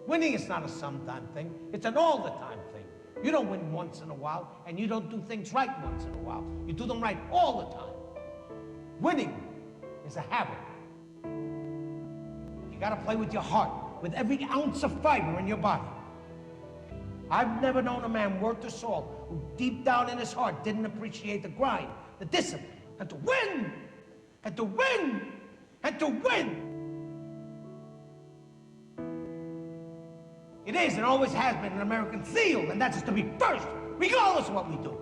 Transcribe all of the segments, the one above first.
Winning is not a sometime thing. It's an all-the-time thing. You don't win once in a while, and you don't do things right once in a while. You do them right all the time. Winning is a habit. You gotta play with your heart, with every ounce of fiber in your body. I've never known a man worth the salt who deep down in his heart didn't appreciate the grind, the discipline, and to win, and to win, and to win. It is and always has been an American seal, and that's to be first, regardless of what we do.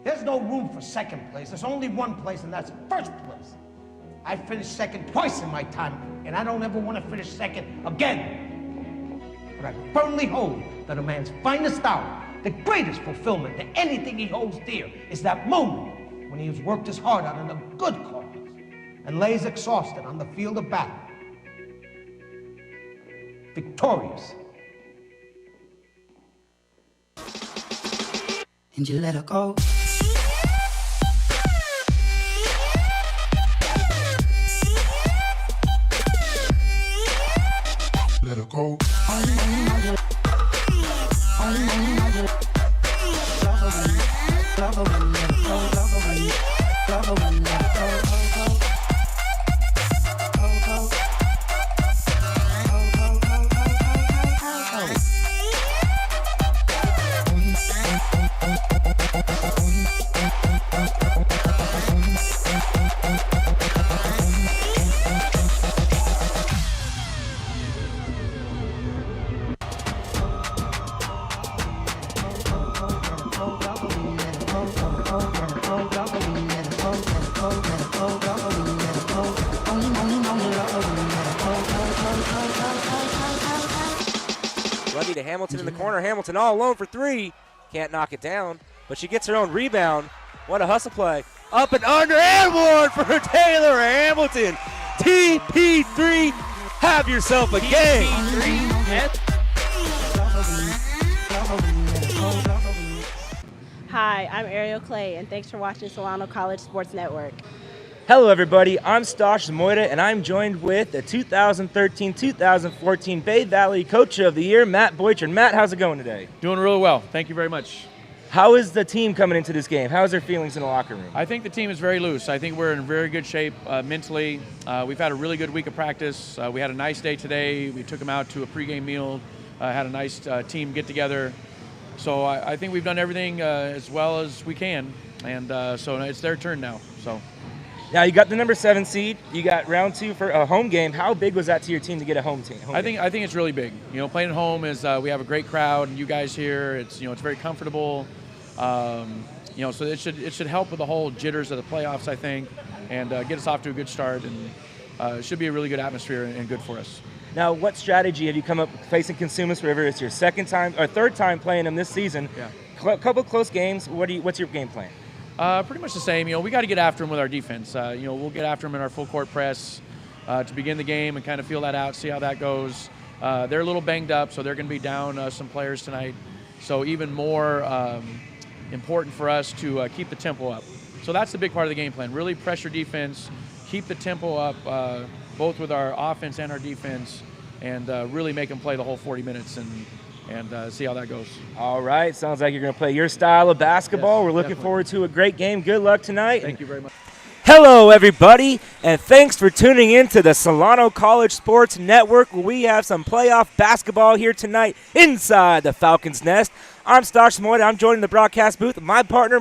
There's no room for second place. There's only one place, and that's first place. I finished second twice in my time, and I don't ever want to finish second again. But I firmly hold that a man's finest hour, the greatest fulfillment to anything he holds dear, is that moment when he has worked his heart out on a good cause and lays exhausted on the field of battle, victorious. And you let her go. Let her go. Lundy to Hamilton in the corner. Hamilton all alone for three. Can't knock it down, but she gets her own rebound. What a hustle play. Up and under and one for Taylor Hamilton. TP3, have yourself a game. Hi, I'm Ariel Clay, and thanks for watching Solano College Sports Network. Hello, everybody. I'm Stosh Zamoyda, and I'm joined with the 2013-2014 Bay Valley Coach of the Year, Matt Boytrin. Matt, how's it going today? Doing really well. Thank you very much. How is the team coming into this game? How's their feelings in the locker room? I think the team is very loose. I think we're in very good shape mentally. We've had a really good week of practice. We had a nice day today. We took them out to a pregame meal, had a nice team get-together. So I think we've done everything as well as we can, and so it's their turn now. So. Now, you got the number 7 seed. You got round 2 for a home game. How big was that to your team to get a home team? I think it's really big. You know, playing at home is we have a great crowd, and you guys here. It's it's very comfortable. So it should help with the whole jitters of the playoffs, I think, and get us off to a good start. And it should be a really good atmosphere and good for us. Now, what strategy have you come up facing Cosumnes River? It's your second time or third time playing them this season. Yeah. Couple close games. What's your game plan? Pretty much the same. We got to get after them with our defense. We'll get after them in our full court press to begin the game and kind of feel that out, see how that goes. They're a little banged up, so they're going to be down some players tonight. So even more important for us to keep the tempo up. So that's the big part of the game plan. Really pressure defense, keep the tempo up, both with our offense and our defense, and really make them play the whole 40 minutes and see how that goes. All right. Sounds like you're going to play your style of basketball. Yes, We're looking forward to a great game. Good luck tonight. Thank you very much. Hello, everybody, and thanks for tuning in to the Solano College Sports Network, where we have some playoff basketball here tonight inside the Falcons' Nest. I'm Stosh Zamoyda. I'm joining the broadcast booth with my partner,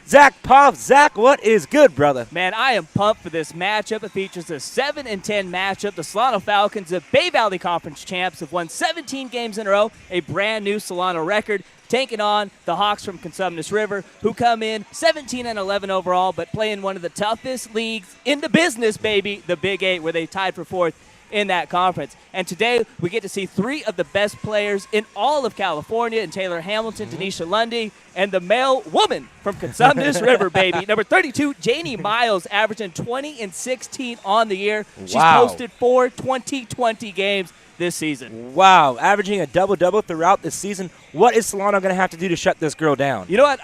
Zach Poff. Zach, what is good, brother? Man, I am pumped for this matchup. It features a 7-10 matchup. The Solano Falcons, the Bay Valley Conference champs, have won 17 games in a row, a brand new Solano record, taking on the Hawks from Cosumnes River, who come in 17-11 overall, but play in one of the toughest leagues in the business, baby, the Big 8, where they tied for 4th in that conference. And today we get to see 3 of the best players in all of California, in Taylor Hamilton, Denisha Lundy, and the male woman from Cosumnes River, baby. Number 32, Janie Miles, averaging 20 and 16 on the year. She's hosted 4 2020 games this season. Wow, averaging a double-double throughout this season. What is Solano going to have to do to shut this girl down? You know what?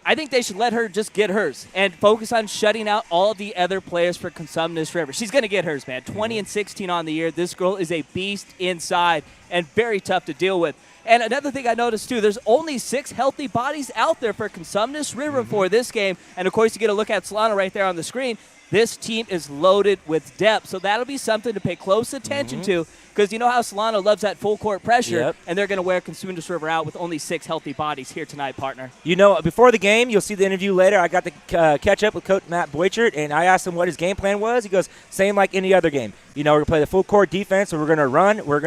I think they should let her just get hers and focus on shutting out all the other players for Cosumnes River. She's going to get hers, man. 20-16 on the year. This girl is a beast inside and very tough to deal with. And another thing I noticed, too, there's only 6 healthy bodies out there for Cosumnes River for this game. And, of course, you get a look at Solano right there on the screen. This team is loaded with depth, so that'll be something to pay close attention to because you know how Solano loves that full court pressure, and they're going to wear Cosumnes River out with only 6 healthy bodies here tonight, partner. You know, before the game, you'll see the interview later. I got to catch up with Coach Matt Boychert, and I asked him what his game plan was. He goes, same like any other game. You know, we're going to play the full court defense, so we're going to run, and we're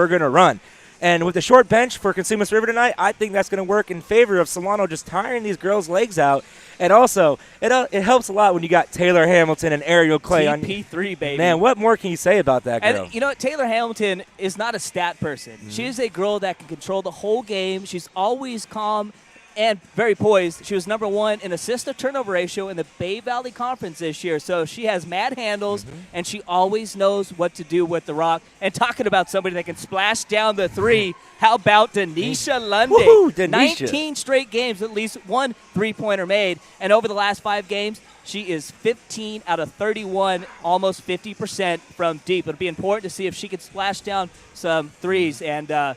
going to run. And with the short bench for Cosumnes River tonight, I think that's going to work in favor of Solano just tiring these girls' legs out. And also, it helps a lot when you got Taylor Hamilton and Ariel Clay on. TP3, baby. Man, what more can you say about that girl? And you know what? Taylor Hamilton is not a stat person. She is a girl that can control the whole game. She's always calm and very poised. She was number 1 in assist-to-turnover ratio in the Bay Valley Conference this year. So she has mad handles, and she always knows what to do with the rock. And talking about somebody that can splash down the 3, how about Denisha Lundy? Woo-hoo, Denisha. 19 straight games, at least 1 3-pointer made. And over the last 5 games, she is 15 out of 31, almost 50% from deep. It'll be important to see if she can splash down some 3s. And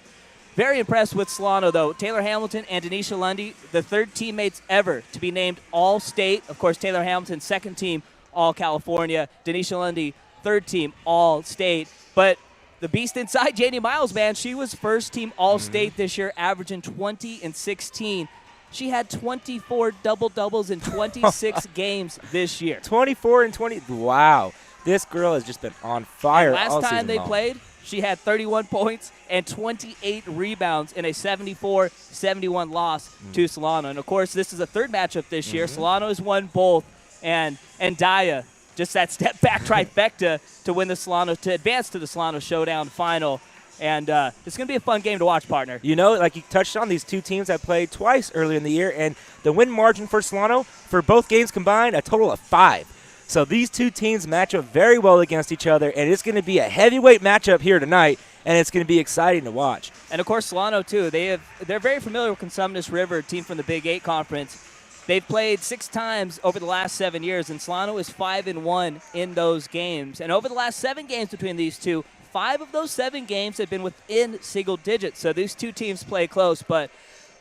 very impressed with Solano, though. Taylor Hamilton and Denisha Lundy, the 3rd teammates ever to be named All-State. Of course, Taylor Hamilton, 2nd team All-California. Denisha Lundy, 3rd team All-State. But the beast inside, Janie Miles, man, she was 1st team All-State this year, averaging 20 and 16. She had 24 double-doubles in 26 games this year. 24 and 20. Wow. This girl has just been on fire all season long. Last time they played, she had 31 points and 28 rebounds in a 74-71 loss to Solano. And, of course, this is a 3rd matchup this year. Solano has won both. And Daya, just that step-back trifecta to win the Solano, to advance to the Solano Showdown final. And it's going to be a fun game to watch, partner. You know, like you touched on, these 2 teams have played twice earlier in the year, and the win margin for Solano for both games combined, a total of 5. So these 2 teams match up very well against each other, and it's going to be a heavyweight matchup here tonight, and it's going to be exciting to watch. And, of course, Solano, too. They're very familiar with Cosumnes River, team from the Big 8 Conference. They've played 6 times over the last 7 years, and Solano is 5-1 in those games. And over the last 7 games between these 2, 5 of those 7 games have been within single digits. So these 2 teams play close, but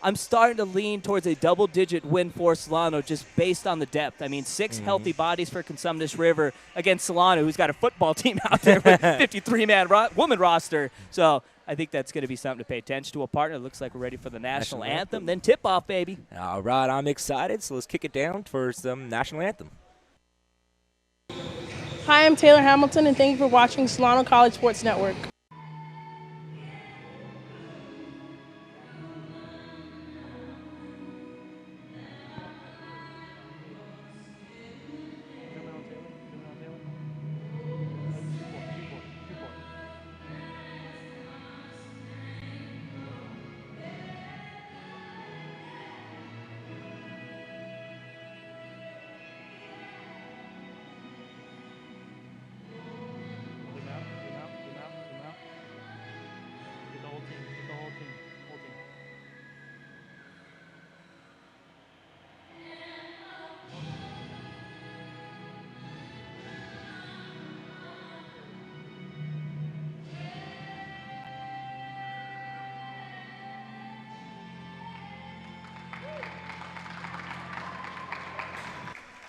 I'm starting to lean towards a double-digit win for Solano just based on the depth. I mean, 6 healthy bodies for Cosumnes River against Solano, who's got a football team out there with 53-man woman roster. So I think that's going to be something to pay attention to. A partner. It looks like we're ready for the national anthem. Then tip-off, baby. All right, I'm excited, so let's kick it down for some national anthem. Hi, I'm Taylor Hamilton, and thank you for watching Solano College Sports Network.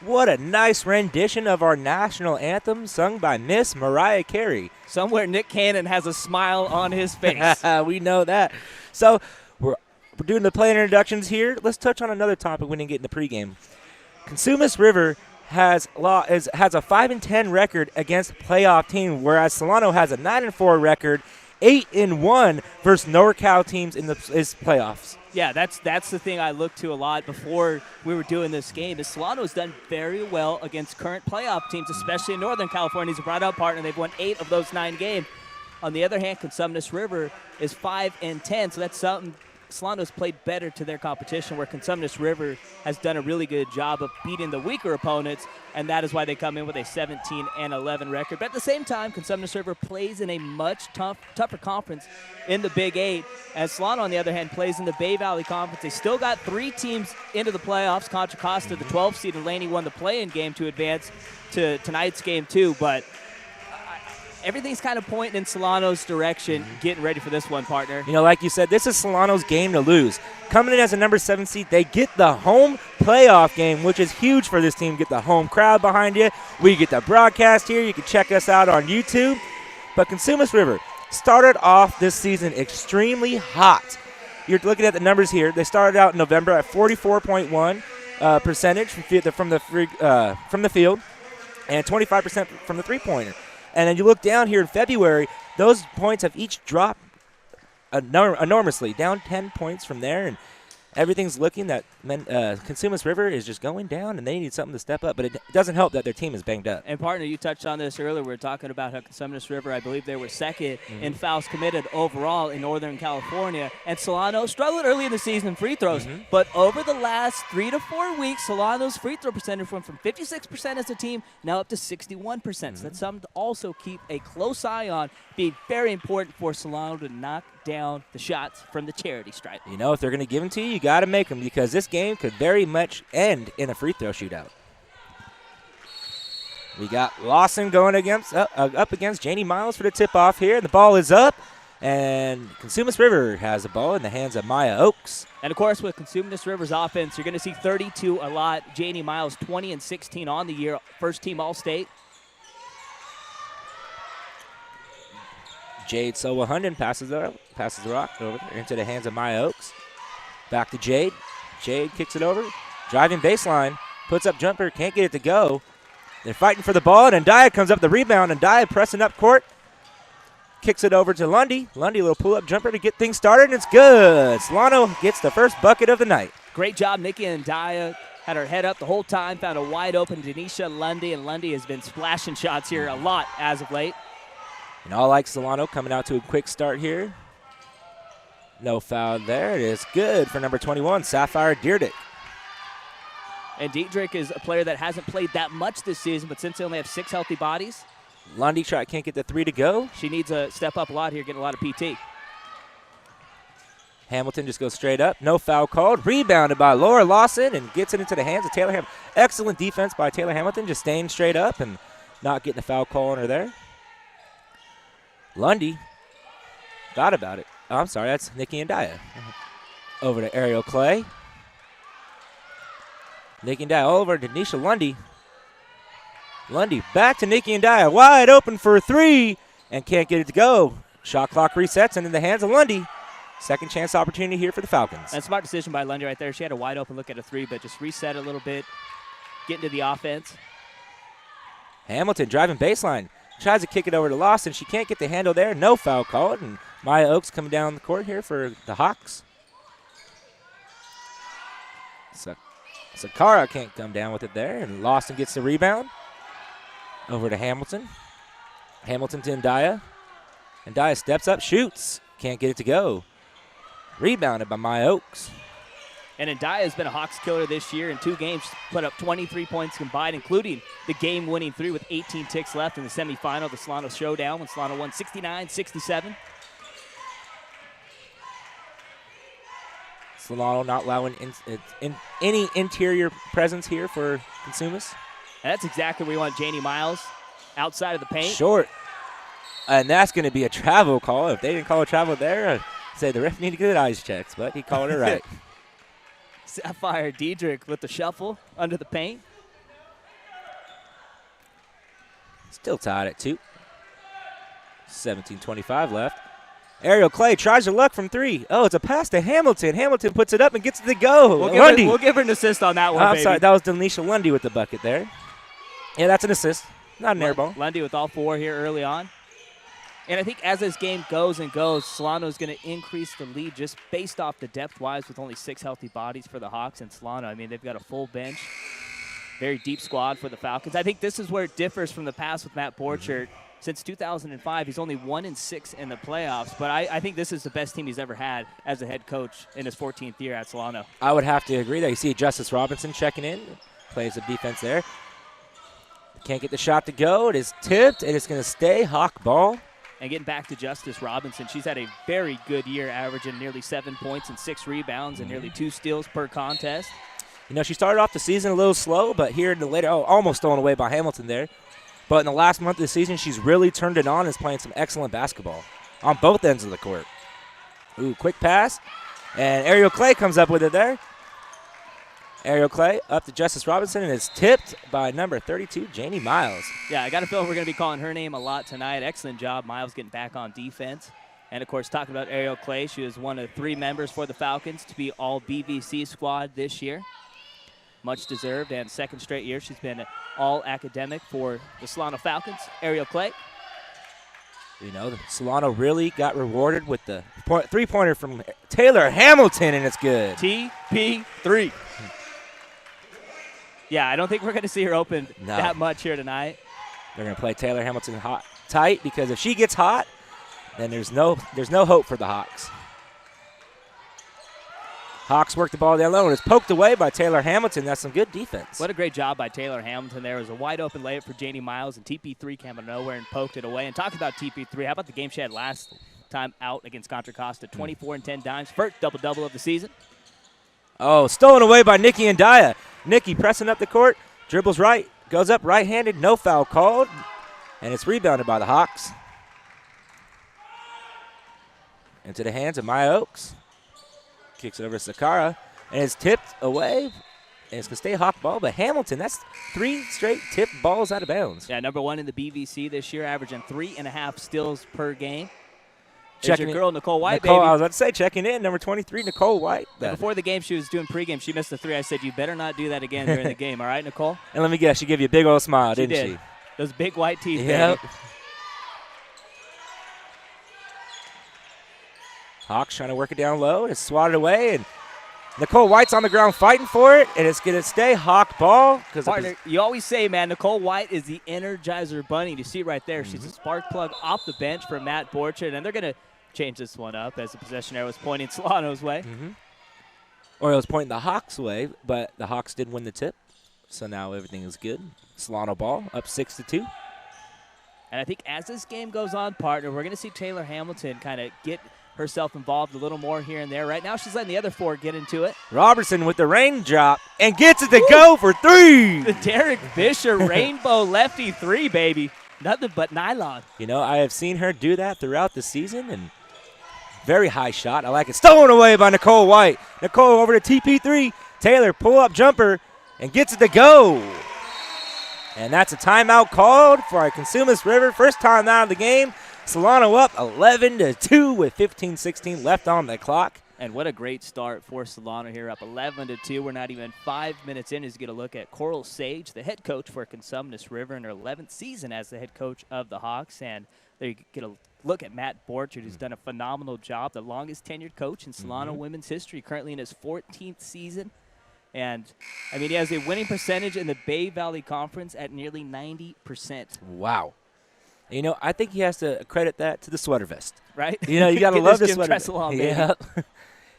What a nice rendition of our national anthem sung by Miss Mariah Carey. Somewhere Nick Cannon has a smile on his face. We know that. So we're doing the player introductions here. Let's touch on another topic we didn't get in the pregame. Cosumnes River has a 5-10 record against playoff team, whereas Solano has a 9-4 record, 8-1 versus NorCal teams in his playoffs. Yeah, that's the thing I looked to a lot before we were doing this game. Is Solano has done very well against current playoff teams, especially in Northern California. He's a brought-up partner. They've won 8 of those 9 games. On the other hand, Cosumnes River is 5-10, so that's something Solano's played better to their competition, where Cosumnes River has done a really good job of beating the weaker opponents, and that is why they come in with a 17-11 record. But at the same time, Cosumnes River plays in a much tougher conference in the Big 8, as Solano, on the other hand, plays in the Bay Valley Conference. They still got 3 teams into the playoffs. Contra Costa, the 12th seed, and Laney won the play-in game to advance to tonight's game too, but everything's kind of pointing in Solano's direction, getting ready for this one, partner. You know, like you said, this is Solano's game to lose. Coming in as a number 7 seed, they get the home playoff game, which is huge for this team. Get the home crowd behind you. We get the broadcast here. You can check us out on YouTube. But Cosumnes River started off this season extremely hot. You're looking at the numbers here. They started out in November at 44.1 percentage from the field and 25% from the three-pointer. And then you look down here in February, those points have each dropped enormously, down 10 points from there. And everything's looking that Cosumnes River is just going down, and they need something to step up. But it doesn't help that their team is banged up. And, partner, you touched on this earlier. We were talking about how Cosumnes River, I believe they were second in fouls committed overall in Northern California. And Solano struggled early in the season in free throws. But over the last 3 to 4 weeks, Solano's free throw percentage went from 56% as a team now up to 61%. So that's something to also keep a close eye on, being very important for Solano to knock down the shots from the charity stripe. You know, if they're going to give them to you, you got to make them, because this game could very much end in a free throw shootout. We got Lawson going up against Janie Miles for the tip-off here. The ball is up, and Cosumnes River has the ball in the hands of Maya Oaks. And, of course, with Cosumnes River's offense, you're going to see 32 a lot. Janie Miles, 20 and 16 on the year, first-team All-State. Jade Sowahunden passes the rock over into the hands of Maya Oaks. Back to Jade. Jade kicks it over. Driving baseline. Puts up jumper. Can't get it to go. They're fighting for the ball, and Ndaya comes up the rebound. Ndaya pressing up court. Kicks it over to Lundy. Lundy, a little pull-up jumper to get things started, and it's good. Solano gets the first bucket of the night. Great job. Nikki Ndaya had her head up the whole time. Found a wide-open Denisha Lundy, and Lundy has been splashing shots here a lot as of late. And all like Solano coming out to a quick start here. No foul there. It is good for number 21, Sapphire Deerdick. And Diedrich is a player that hasn't played that much this season, but since they only have 6 healthy bodies, Lundy can't get the 3 to go. She needs a step up a lot here, getting a lot of PT. Hamilton just goes straight up. No foul called. Rebounded by Laura Lawson and gets it into the hands of Taylor Hamilton. Excellent defense by Taylor Hamilton, just staying straight up and not getting a foul call on her there. Lundy thought about it. Oh, I'm sorry, that's Nikki Ndaya. Over to Ariel Clay. Nikki Ndaya over to Denisha Lundy. Lundy back to Nikki Ndaya. Wide open for a 3 and can't get it to go. Shot clock resets and in the hands of Lundy. Second chance opportunity here for the Falcons. And smart decision by Lundy right there. She had a wide open look at a 3, but just reset a little bit, get into the offense. Hamilton driving baseline. Tries to kick it over to Lawson. She can't get the handle there. No foul called. And Maya Oaks coming down the court here for the Hawks. Sakara can't come down with it there. And Lawson gets the rebound. Over to Hamilton. Hamilton to Ndaya. Ndaya steps up, shoots. Can't get it to go. Rebounded by Maya Oaks. And Ndaya has been a Hawks killer this year. In 2 games, put up 23 points combined, including the game-winning 3 with 18 ticks left in the semifinal, the Solano Showdown, when Solano won 69-67. Solano not allowing any interior presence here for Cosumnes. And that's exactly where you want Janie Miles, outside of the paint. Short. And that's going to be a travel call. If they didn't call a travel there, I'd say the ref needed good eyes checks, but he called it right. Sapphire Diedrich with the shuffle under the paint. Still tied at 2. 17:25 left. Ariel Clay tries her luck from 3. Oh, it's a pass to Hamilton. Hamilton puts it up and gets it to go. We'll give her an assist on that one, I'm baby. sorry, that was Denisha Lundy with the bucket there. Yeah, that's an assist, not an air ball. Lundy with all 4 here early on. And I think as this game goes and goes, Solano is going to increase the lead just based off the depth-wise with only 6 healthy bodies for the Hawks and Solano. I mean, they've got a full bench, very deep squad for the Falcons. I think this is where it differs from the past with Matt Borchert. since 2005, he's only 1-6 in the playoffs. But I think this is the best team he's ever had as a head coach in his 14th year at Solano. I would have to agree that you see Justice Robinson checking in, plays the defense there. Can't get the shot to go. It is tipped, and it's going to stay Hawk ball. And getting back to Justice Robinson, she's had a very good year, averaging nearly 7 points and 6 rebounds and nearly 2 steals per contest. You know, she started off the season a little slow, but here in the later, almost stolen away by Hamilton there. But in the last month of the season, she's really turned it on and is playing some excellent basketball on both ends of the court. Ooh, quick pass. And Ariel Clay comes up with it there. Ariel Clay up to Justice Robinson, and it's tipped by number 32, Janie Miles. Yeah, I got a feeling we're going to be calling her name a lot tonight. Excellent job, Miles, getting back on defense. And, of course, talking about Ariel Clay, she was one of 3 members for the Falcons to be all BVC squad this year. Much deserved, and second straight year she's been all academic for the Solano Falcons. Ariel Clay. You know, Solano really got rewarded with the three-pointer from Taylor Hamilton, and it's good. TP3. Yeah, I don't think we're going to see her open that much here tonight. They're going to play Taylor Hamilton tight because if she gets hot, then there's no hope for the Hawks. Hawks work the ball down low, and it's poked away by Taylor Hamilton. That's some good defense. What a great job by Taylor Hamilton there. It was a wide-open layup for Janie Miles, and TP3 came out of nowhere and poked it away. And talking about TP3, how about the game she had last time out against Contra Costa? 24 and 10 dimes, first double-double of the season. Oh, stolen away by Nikki and Daya. Nikki pressing up the court, dribbles right, goes up right-handed, no foul called, and it's rebounded by the Hawks. Into the hands of Maya Oaks. Kicks it over to Sakara, and it's tipped away, and it's going to stay Hawk ball. But Hamilton, that's 3 straight tipped balls out of bounds. Yeah, number 1 in the BVC this year, averaging 3.5 steals per game. Checking your girl, Nicole White, Nicole, baby. I was about to say, checking in, number 23, Nicole White. Before the game, she was doing pregame. She missed the 3. I said, you better not do that again during the game. All right, Nicole? And let me guess, she gave you a big old smile, She didn't did. she? Those big white teeth, Yep. baby. Hawks trying to work it down low. It's swatted away, and Nicole White's on the ground fighting for it, and it's going to stay Hawk ball. Partner, you always say, man, Nicole White is the Energizer Bunny. You see right there, she's a spark plug off the bench for Matt Borchard, and they're going to change this one up as the possession arrow was pointing Solano's way. Or it was pointing the Hawks' way, but the Hawks did win the tip, so now everything is good. Solano ball up 6-2. And I think as this game goes on, partner, we're going to see Taylor Hamilton kind of get herself involved a little more here and there. Right now, she's letting the other 4 get into it. Robertson with the raindrop and gets it to go for 3. The Derek Fisher rainbow lefty 3, baby. Nothing but nylon. You know, I have seen her do that throughout the season, and very high shot. I like it. Stolen away by Nicole White. Nicole over to TP3. Taylor pull-up jumper and gets it to go. And that's a timeout called for our Cosumnes River. First time out of the game. Solano up 11-2 with 15-16 left on the clock. And what a great start for Solano here, up 11-2. We're not even 5 minutes in as you get a look at Coral Sage, the head coach for Cosumnes River in her 11th season as the head coach of the Hawks. And there you get a look at Matt Borchard, who's done a phenomenal job, the longest tenured coach in Solano women's history, currently in his 14th season. And, I mean, he has a winning percentage in the Bay Valley Conference at nearly 90%. Wow. You know, I think he has to credit that to the sweater vest. Right? You know, you got to love the sweater vest. Yeah.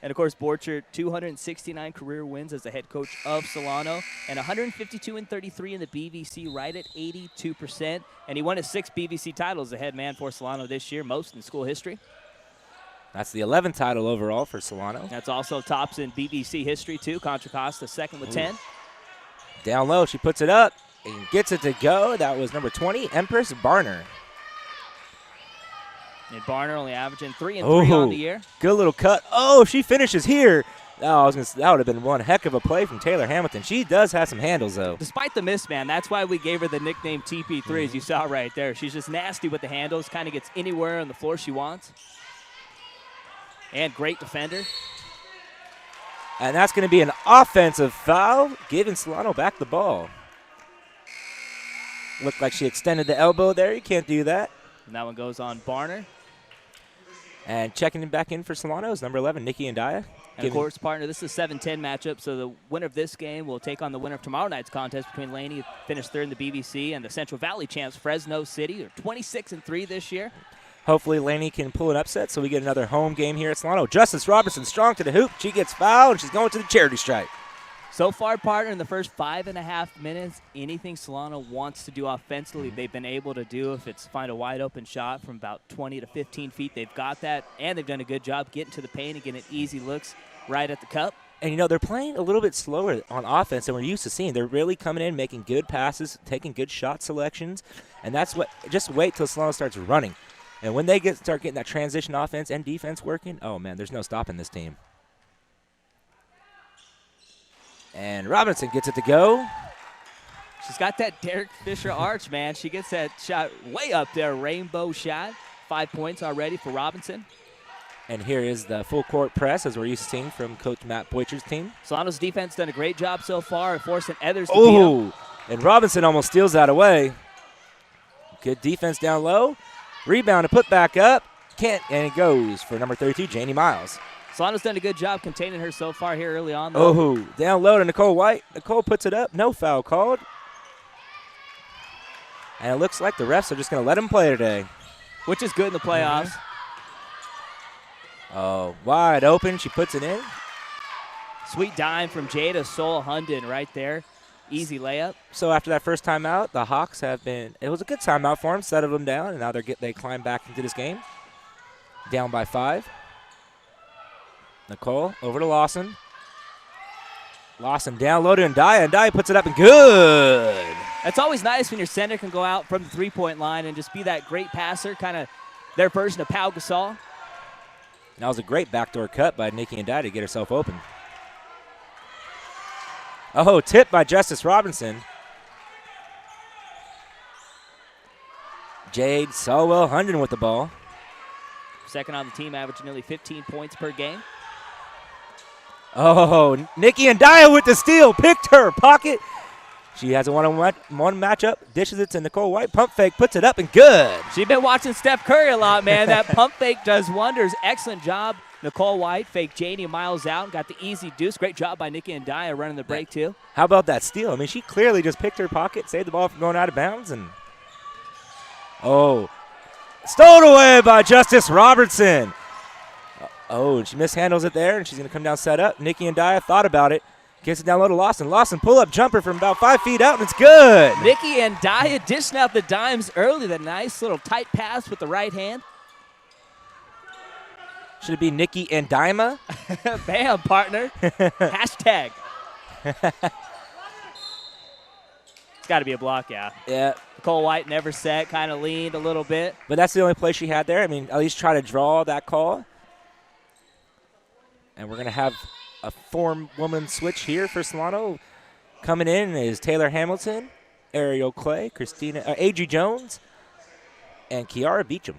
And, of course, Borchard, 269 career wins as the head coach of Solano, and 152-33 in the BVC, right at 82%. And he won his 6th BVC title as the head man for Solano this year, most in school history. That's the 11th title overall for Solano. That's also tops in BVC history, too. Contra Costa second with 10. Down low, she puts it up and gets it to go. That was number 20, Empress Barner. And Barner only averaging 3 and 3 on the year. Good little cut. Oh, she finishes here. Oh, I was gonna say, that would have been one heck of a play from Taylor Hamilton. She does have some handles, though. Despite the miss, man, that's why we gave her the nickname TP3, as you saw right there. She's just nasty with the handles, kind of gets anywhere on the floor she wants. And great defender. And that's going to be an offensive foul, giving Solano back the ball. Looked like she extended the elbow there. You can't do that. And that one goes on Barner. And checking back in for Solano is number 11, Nikki Andaya. And of course, partner, this is a 7-10 matchup, so the winner of this game will take on the winner of tomorrow night's contest between Laney, who finished third in the BBC, and the Central Valley champs, Fresno City. They're 26-3 this year. Hopefully Laney can pull an upset so we get another home game here at Solano. Justice Robertson strong to the hoop. She gets fouled, and she's going to the charity stripe. So far, partner, in the first 5.5 minutes, anything Solano wants to do offensively, they've been able to do. If it's find a wide-open shot from about 20 to 15 feet, they've got that, and they've done a good job getting to the paint and getting easy looks right at the cup. And, you know, they're playing a little bit slower on offense than we're used to seeing. They're really coming in, making good passes, taking good shot selections, and that's what – just wait till Solano starts running. And when they start getting that transition offense and defense working, oh, man, there's no stopping this team. And Robinson gets it to go. She's got that Derek Fisher arch, man. She gets that shot way up there, rainbow shot. 5 points already for Robinson. And here is the full court press, as we're used to seeing from Coach Matt Boycher's team. Solano's defense done a great job so far, forcing others to beat them. And Robinson almost steals that away. Good defense down low. Rebound to put back up. Can't, and it goes for number 32, Janie Miles. Solano's done a good job containing her so far here early on, though. Oh, down low to Nicole White. Nicole puts it up. No foul called. And it looks like the refs are just going to let him play today. Which is good in the playoffs. Oh, wide open. She puts it in. Sweet dime from Jada Sol-Hunden right there. Easy layup. So after that first timeout, the Hawks have been – it was a good timeout for them, settled them down, and now they climb back into this game. Down by 5. Nicole over to Lawson. Lawson down low to Ndaya. Ndaya puts it up and good. It's always nice when your center can go out from the three-point line and just be that great passer, kind of their version of Pau Gasol. That was a great backdoor cut by Nikki Ndaya to get herself open. Oh, tip by Justice Robinson. Jade Solwell-Hunden with the ball. Second on the team, averaging nearly 15 points per game. Oh, Nikki Ndaya with the steal. Picked her pocket. She has a one-on-one matchup. Dishes it to Nicole White. Pump fake. Puts it up and good. She's been watching Steph Curry a lot, man. That pump fake does wonders. Excellent job. Nicole White faked Janie Miles out and got the easy deuce. Great job by Nikki Ndaya running the break, too. How about that steal? I mean, she clearly just picked her pocket, saved the ball from going out of bounds. And stolen away by Justice Robertson. Oh, she mishandles it there, and she's going to come down set up. Nikki Ndaya thought about it. Gets it down low to Lawson. Lawson pull-up jumper from about 5 feet out, and it's good. Nikki Ndaya dishing out the dimes early. The nice little tight pass with the right hand. Should it be Nikki Ndima? Bam, partner. Hashtag. It's got to be a block, yeah. Yeah. Nicole White never set, kind of leaned a little bit. But that's the only play she had there. I mean, at least try to draw that call. And we're going to have a 4-woman switch here for Solano. Coming in is Taylor Hamilton, Ariel Clay, Adri Jones, and Kiara Beecham.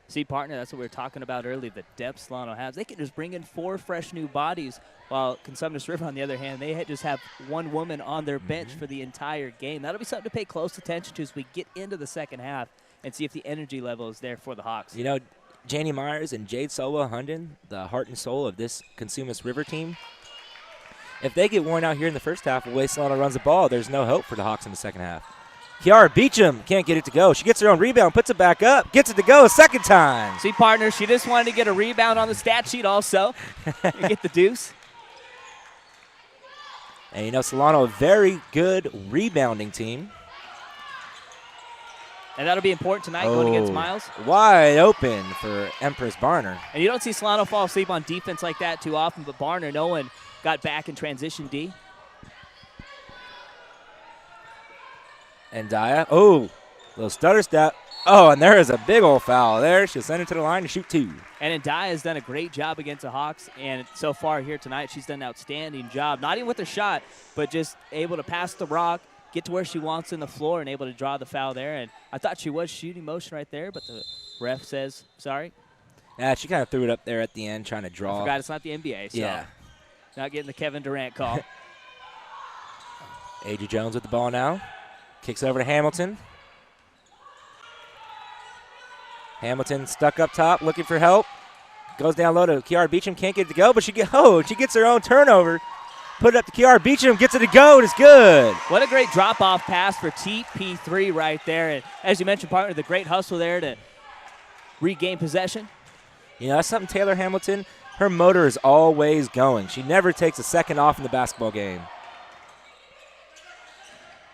See, partner, that's what we were talking about earlier, the depth Solano has. They can just bring in 4 fresh new bodies, while Cosumnes River, on the other hand, they just have 1 woman on their bench for the entire game. That'll be something to pay close attention to as we get into the second half and see if the energy level is there for the Hawks. You know, Janie Myers and Jade Solwell-Hunden, the heart and soul of this Cosumnes River team, if they get worn out here in the first half, the way Solano runs the ball, there's no hope for the Hawks in the second half. Kiara Beecham can't get it to go. She gets her own rebound, puts it back up, gets it to go a second time. See, partner, she just wanted to get a rebound on the stat sheet also and get the deuce. And, you know, Solano, a very good rebounding team. And that'll be important tonight going against Miles. Wide open for Empress Barner. And you don't see Solano fall asleep on defense like that too often, but Barner, no one got back in transition D. And Ndaya, little stutter step. Oh, and there is a big old foul there. She'll send it to the line to shoot 2. And Ndaya has done a great job against the Hawks, and so far here tonight, she's done an outstanding job. Not even with her shot, but just able to pass the rock, get to where she wants in the floor, and able to draw the foul there. And I thought she was shooting motion right there, but the ref says, sorry. Yeah, she kind of threw it up there at the end, trying to draw. I forgot it's not the NBA, so not getting the Kevin Durant call. Adri Jones with the ball now. Kicks over to Hamilton. Hamilton stuck up top, looking for help. Goes down low to Kiara Beecham. Can't get it to go, but she gets her own turnover. Put it up to Kiara Beecham. Gets it to go, and it's good. What a great drop-off pass for TP3 right there. And as you mentioned, partner, the great hustle there to regain possession. You know, that's something Taylor Hamilton, her motor is always going. She never takes a second off in the basketball game.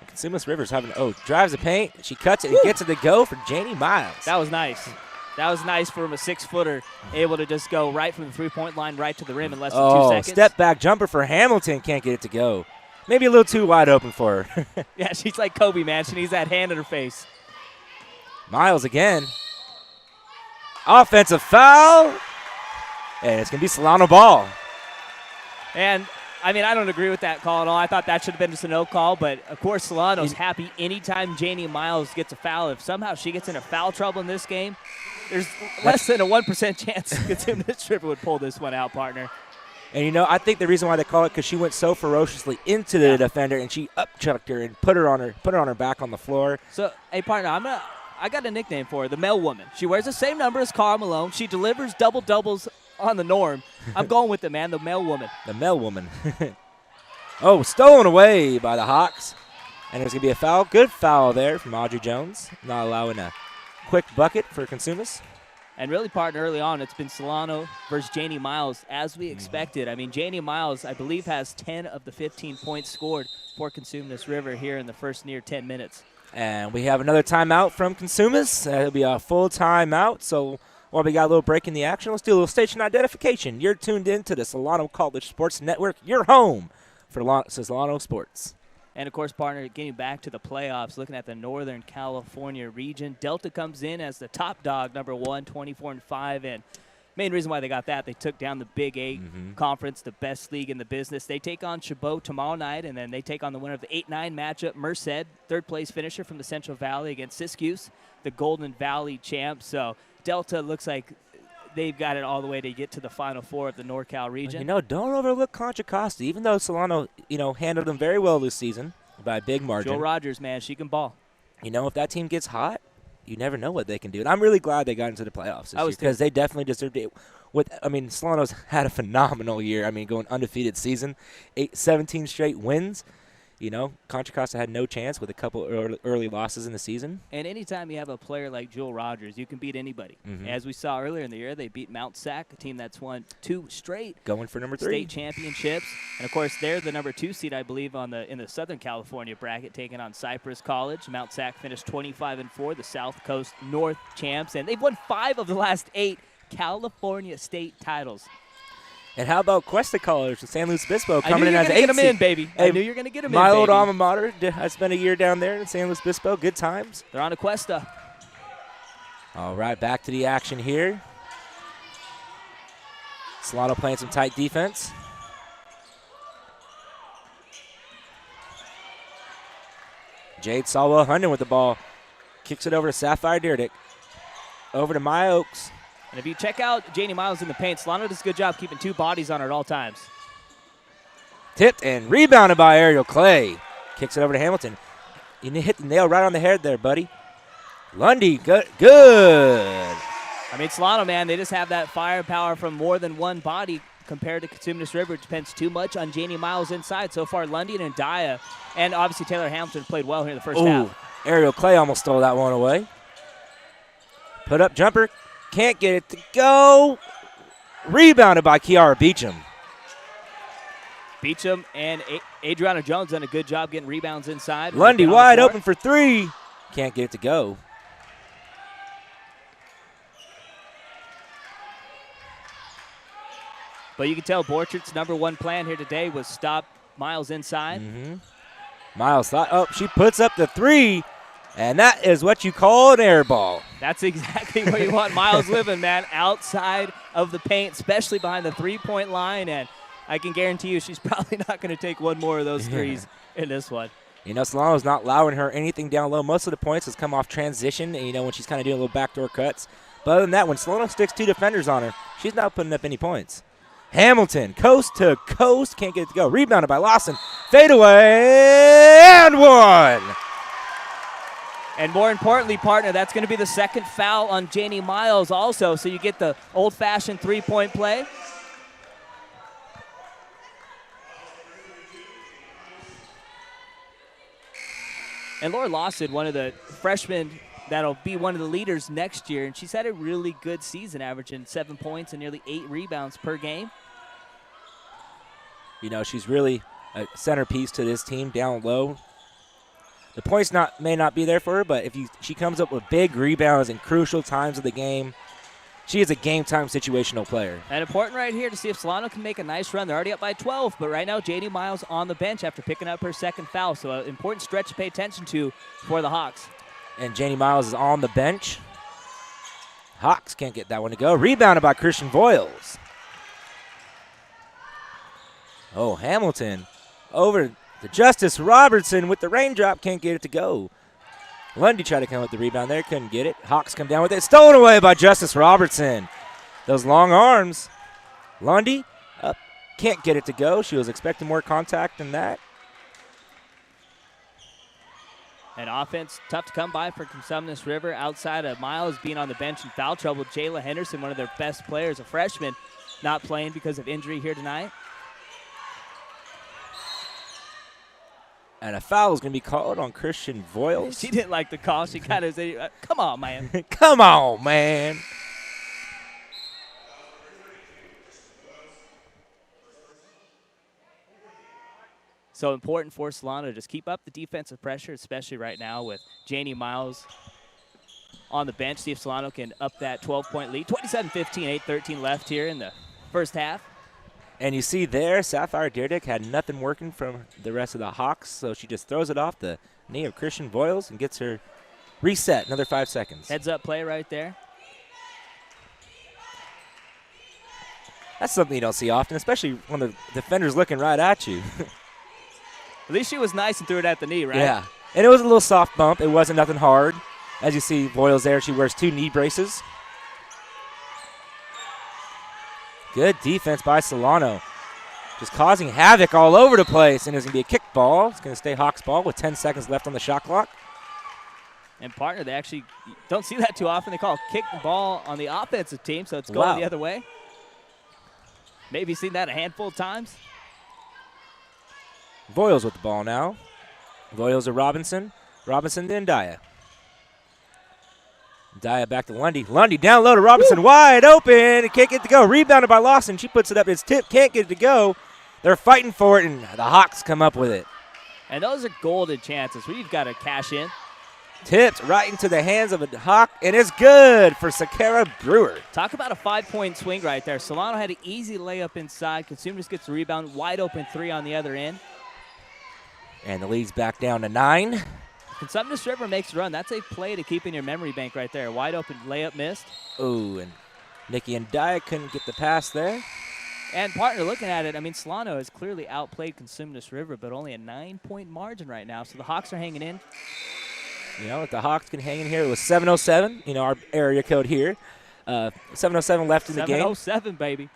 Cosumnes Rivers drives the paint. She cuts it and gets it to go for Janie Miles. That was nice. That was nice from a 6-footer, able to just go right from the three-point line right to the rim in less than 2 seconds. Step back jumper for Hamilton. Can't get it to go. Maybe a little too wide open for her. Yeah, she's like Kobe, man. She needs that hand in her face. Miles again. Offensive foul. And it's going to be Solano ball. And I mean, I don't agree with that call at all. I thought that should have been just a no call, but of course Solano's happy anytime Janie Miles gets a foul. If somehow she gets into foul trouble in this game, there's less than a 1% chance Cosumnes River would pull this one out, partner. And, you know, I think the reason why they call it because she went so ferociously into the defender and she upchucked her and put her on her back on the floor. So, hey, partner, I got a nickname for her, the Mel Woman. She wears the same number as Karl Malone. She delivers double-doubles on the norm. I'm going with it, man, the Mel Woman. The Mel Woman. Stolen away by the Hawks. And there's going to be a foul. Good foul there from Audrey Jones. Not allowing a quick bucket for Cosumnes. And really, partner, early on, it's been Solano versus Janie Miles, as we expected. I mean, Janie Miles, I believe, has 10 of the 15 points scored for Cosumnes River here in the first near 10 minutes. And we have another timeout from Cosumnes. It'll be a full timeout. So while we got a little break in the action, let's do a little station identification. You're tuned in to the Solano College Sports Network, your home for Solano Sports. And, of course, partner, getting back to the playoffs, looking at the Northern California region. Delta comes in as the top dog, number 1, 24-5. And main reason why they got that, they took down the Big 8 conference, the best league in the business. They take on Chabot tomorrow night, and then they take on the winner of the 8-9 matchup, Merced, third-place finisher from the Central Valley against Siskiyou, the Golden Valley champs. So Delta looks like they've got it all the way to get to the Final Four of the NorCal region. You know, don't overlook Contra Costa. Even though Solano, handled them very well this season by a big margin. Joe Rogers, man, she can ball. You know, if that team gets hot, you never know what they can do. And I'm really glad they got into the playoffs this year because they definitely deserved it. Solano's had a phenomenal year. I mean, going undefeated season, 17 straight wins. You know, Contra Costa had no chance with a couple early losses in the season. And anytime you have a player like Jewel Rogers, you can beat anybody. As we saw earlier in the year, they beat Mount Sac, a team that's won 2 straight. Going for number 3. State championships. And, of course, they're the number 2 seed, I believe, in the Southern California bracket, taking on Cypress College. Mount Sac finished 25-4, the South Coast North champs. And they've won 5 of the last 8 California state titles. And how about Cuesta College with San Luis Obispo coming in as 8 get them in, baby. I knew you were going to get them in, my baby. old alma mater. I spent a year down there in San Luis Obispo. Good times. They're on to Cuesta. All right, back to the action here. Solano playing some tight defense. Jade Salwell-Hunden with the ball. Kicks it over to Sapphire Deerdick. Over to Maya Oaks. And if you check out Janie Miles in the paint, Solano does a good job keeping 2 bodies on her at all times. Tipped and rebounded by Ariel Clay. Kicks it over to Hamilton. You hit the nail right on the head there, buddy. Lundy, good. I mean, Solano, man, they just have that firepower from more than one body compared to Cosumnes River. It depends too much on Janie Miles inside. So far, Lundy and Daya, and obviously Taylor Hamilton played well here in the first half. Ariel Clay almost stole that one away. Put up jumper. Can't get it to go. Rebounded by Kiara Beecham. Beecham and Adriana Jones done a good job getting rebounds inside. Lundy wide open for 3. Can't get it to go. But you can tell Borchert's number 1 plan here today was stop Miles inside. Miles thought, she puts up the 3. And that is what you call an air ball. That's exactly where you want Miles living, man, outside of the paint, especially behind the 3-point line. And I can guarantee you she's probably not going to take one more of those threes in this one. You know, Solano's not allowing her anything down low. Most of the points has come off transition, and, when she's kind of doing little backdoor cuts. But other than that, when Solano sticks 2 defenders on her, she's not putting up any points. Hamilton, coast to coast, can't get it to go. Rebounded by Lawson. Fade away, and 1. And more importantly, partner, that's going to be the second foul on Janie Miles also, so you get the old-fashioned three-point play. And Laura Lawson, one of the freshmen that'll be one of the leaders next year, and she's had a really good season, averaging 7 points and nearly 8 rebounds per game. You know, she's really a centerpiece to this team down low. The points may not be there for her, but if she comes up with big rebounds in crucial times of the game, she is a game-time situational player. And important right here to see if Solano can make a nice run. They're already up by 12, but right now J.D. Miles on the bench after picking up her second foul. So an important stretch to pay attention to for the Hawks. And Janie Miles is on the bench. Hawks can't get that one to go. Rebounded by Christian Voiles. Oh, Hamilton over to Justice Robertson with the raindrop. Can't get it to go. Lundy tried to come with the rebound there. Couldn't get it. Hawks come down with it. Stolen away by Justice Robertson. Those long arms. Lundy up. Can't get it to go. She was expecting more contact than that. And offense tough to come by for Cosumnes River outside of Miles being on the bench in foul trouble. Jayla Henderson, one of their best players, a freshman, not playing because of injury here tonight. And a foul is going to be called on Christian Voiles. She didn't like the call. She kind of said, come on, man. Come on, man. So important for Solano to just keep up the defensive pressure, especially right now with Janie Miles on the bench. See if Solano can up that 12-point lead. 27-15, 8:13 left here in the first half. And you see there, Sapphire Deerdick had nothing working from the rest of the Hawks, so she just throws it off the knee of Christian Voiles and gets her reset. Another 5 seconds. Heads-up play right there. That's something you don't see often, especially when the defender's looking right at you. At least she was nice and threw it at the knee, right? Yeah. And it was a little soft bump. It wasn't nothing hard. As you see, Voiles there, she wears 2 knee braces. Good defense by Solano. Just causing havoc all over the place. And it's going to be a kick ball. It's going to stay Hawks ball with 10 seconds left on the shot clock. And partner, they actually don't see that too often. They call kick the ball on the offensive team, so it's going the other way. Maybe seen that a handful of times. Voiles with the ball now. Voiles to Robinson. Robinson to Ndaya. Ndaya back to Lundy. Lundy down low to Robinson. Wide open. Can't get it to go. Rebounded by Lawson. She puts it up. It's tipped. Can't get it to go. They're fighting for it, and the Hawks come up with it. And those are golden chances. We've got to cash in. Tipped right into the hands of a Hawk, and it's good for Sakara Brewer. Talk about a 5-point swing right there. Solano had an easy layup inside. Cosumnes gets the rebound. Wide open 3 on the other end. And the lead's back down to 9. Cosumnes River makes a run. That's a play to keep in your memory bank right there. Wide open layup missed. Ooh, and Nikki and Ndaya couldn't get the pass there. And partner, looking at it, I mean, Solano has clearly outplayed Cosumnes River, but only a 9-point margin right now. So the Hawks are hanging in. You know, if the Hawks can hang in here, it was 7:07, you know, our area code here. 7:07 left in the game. 7:07, baby.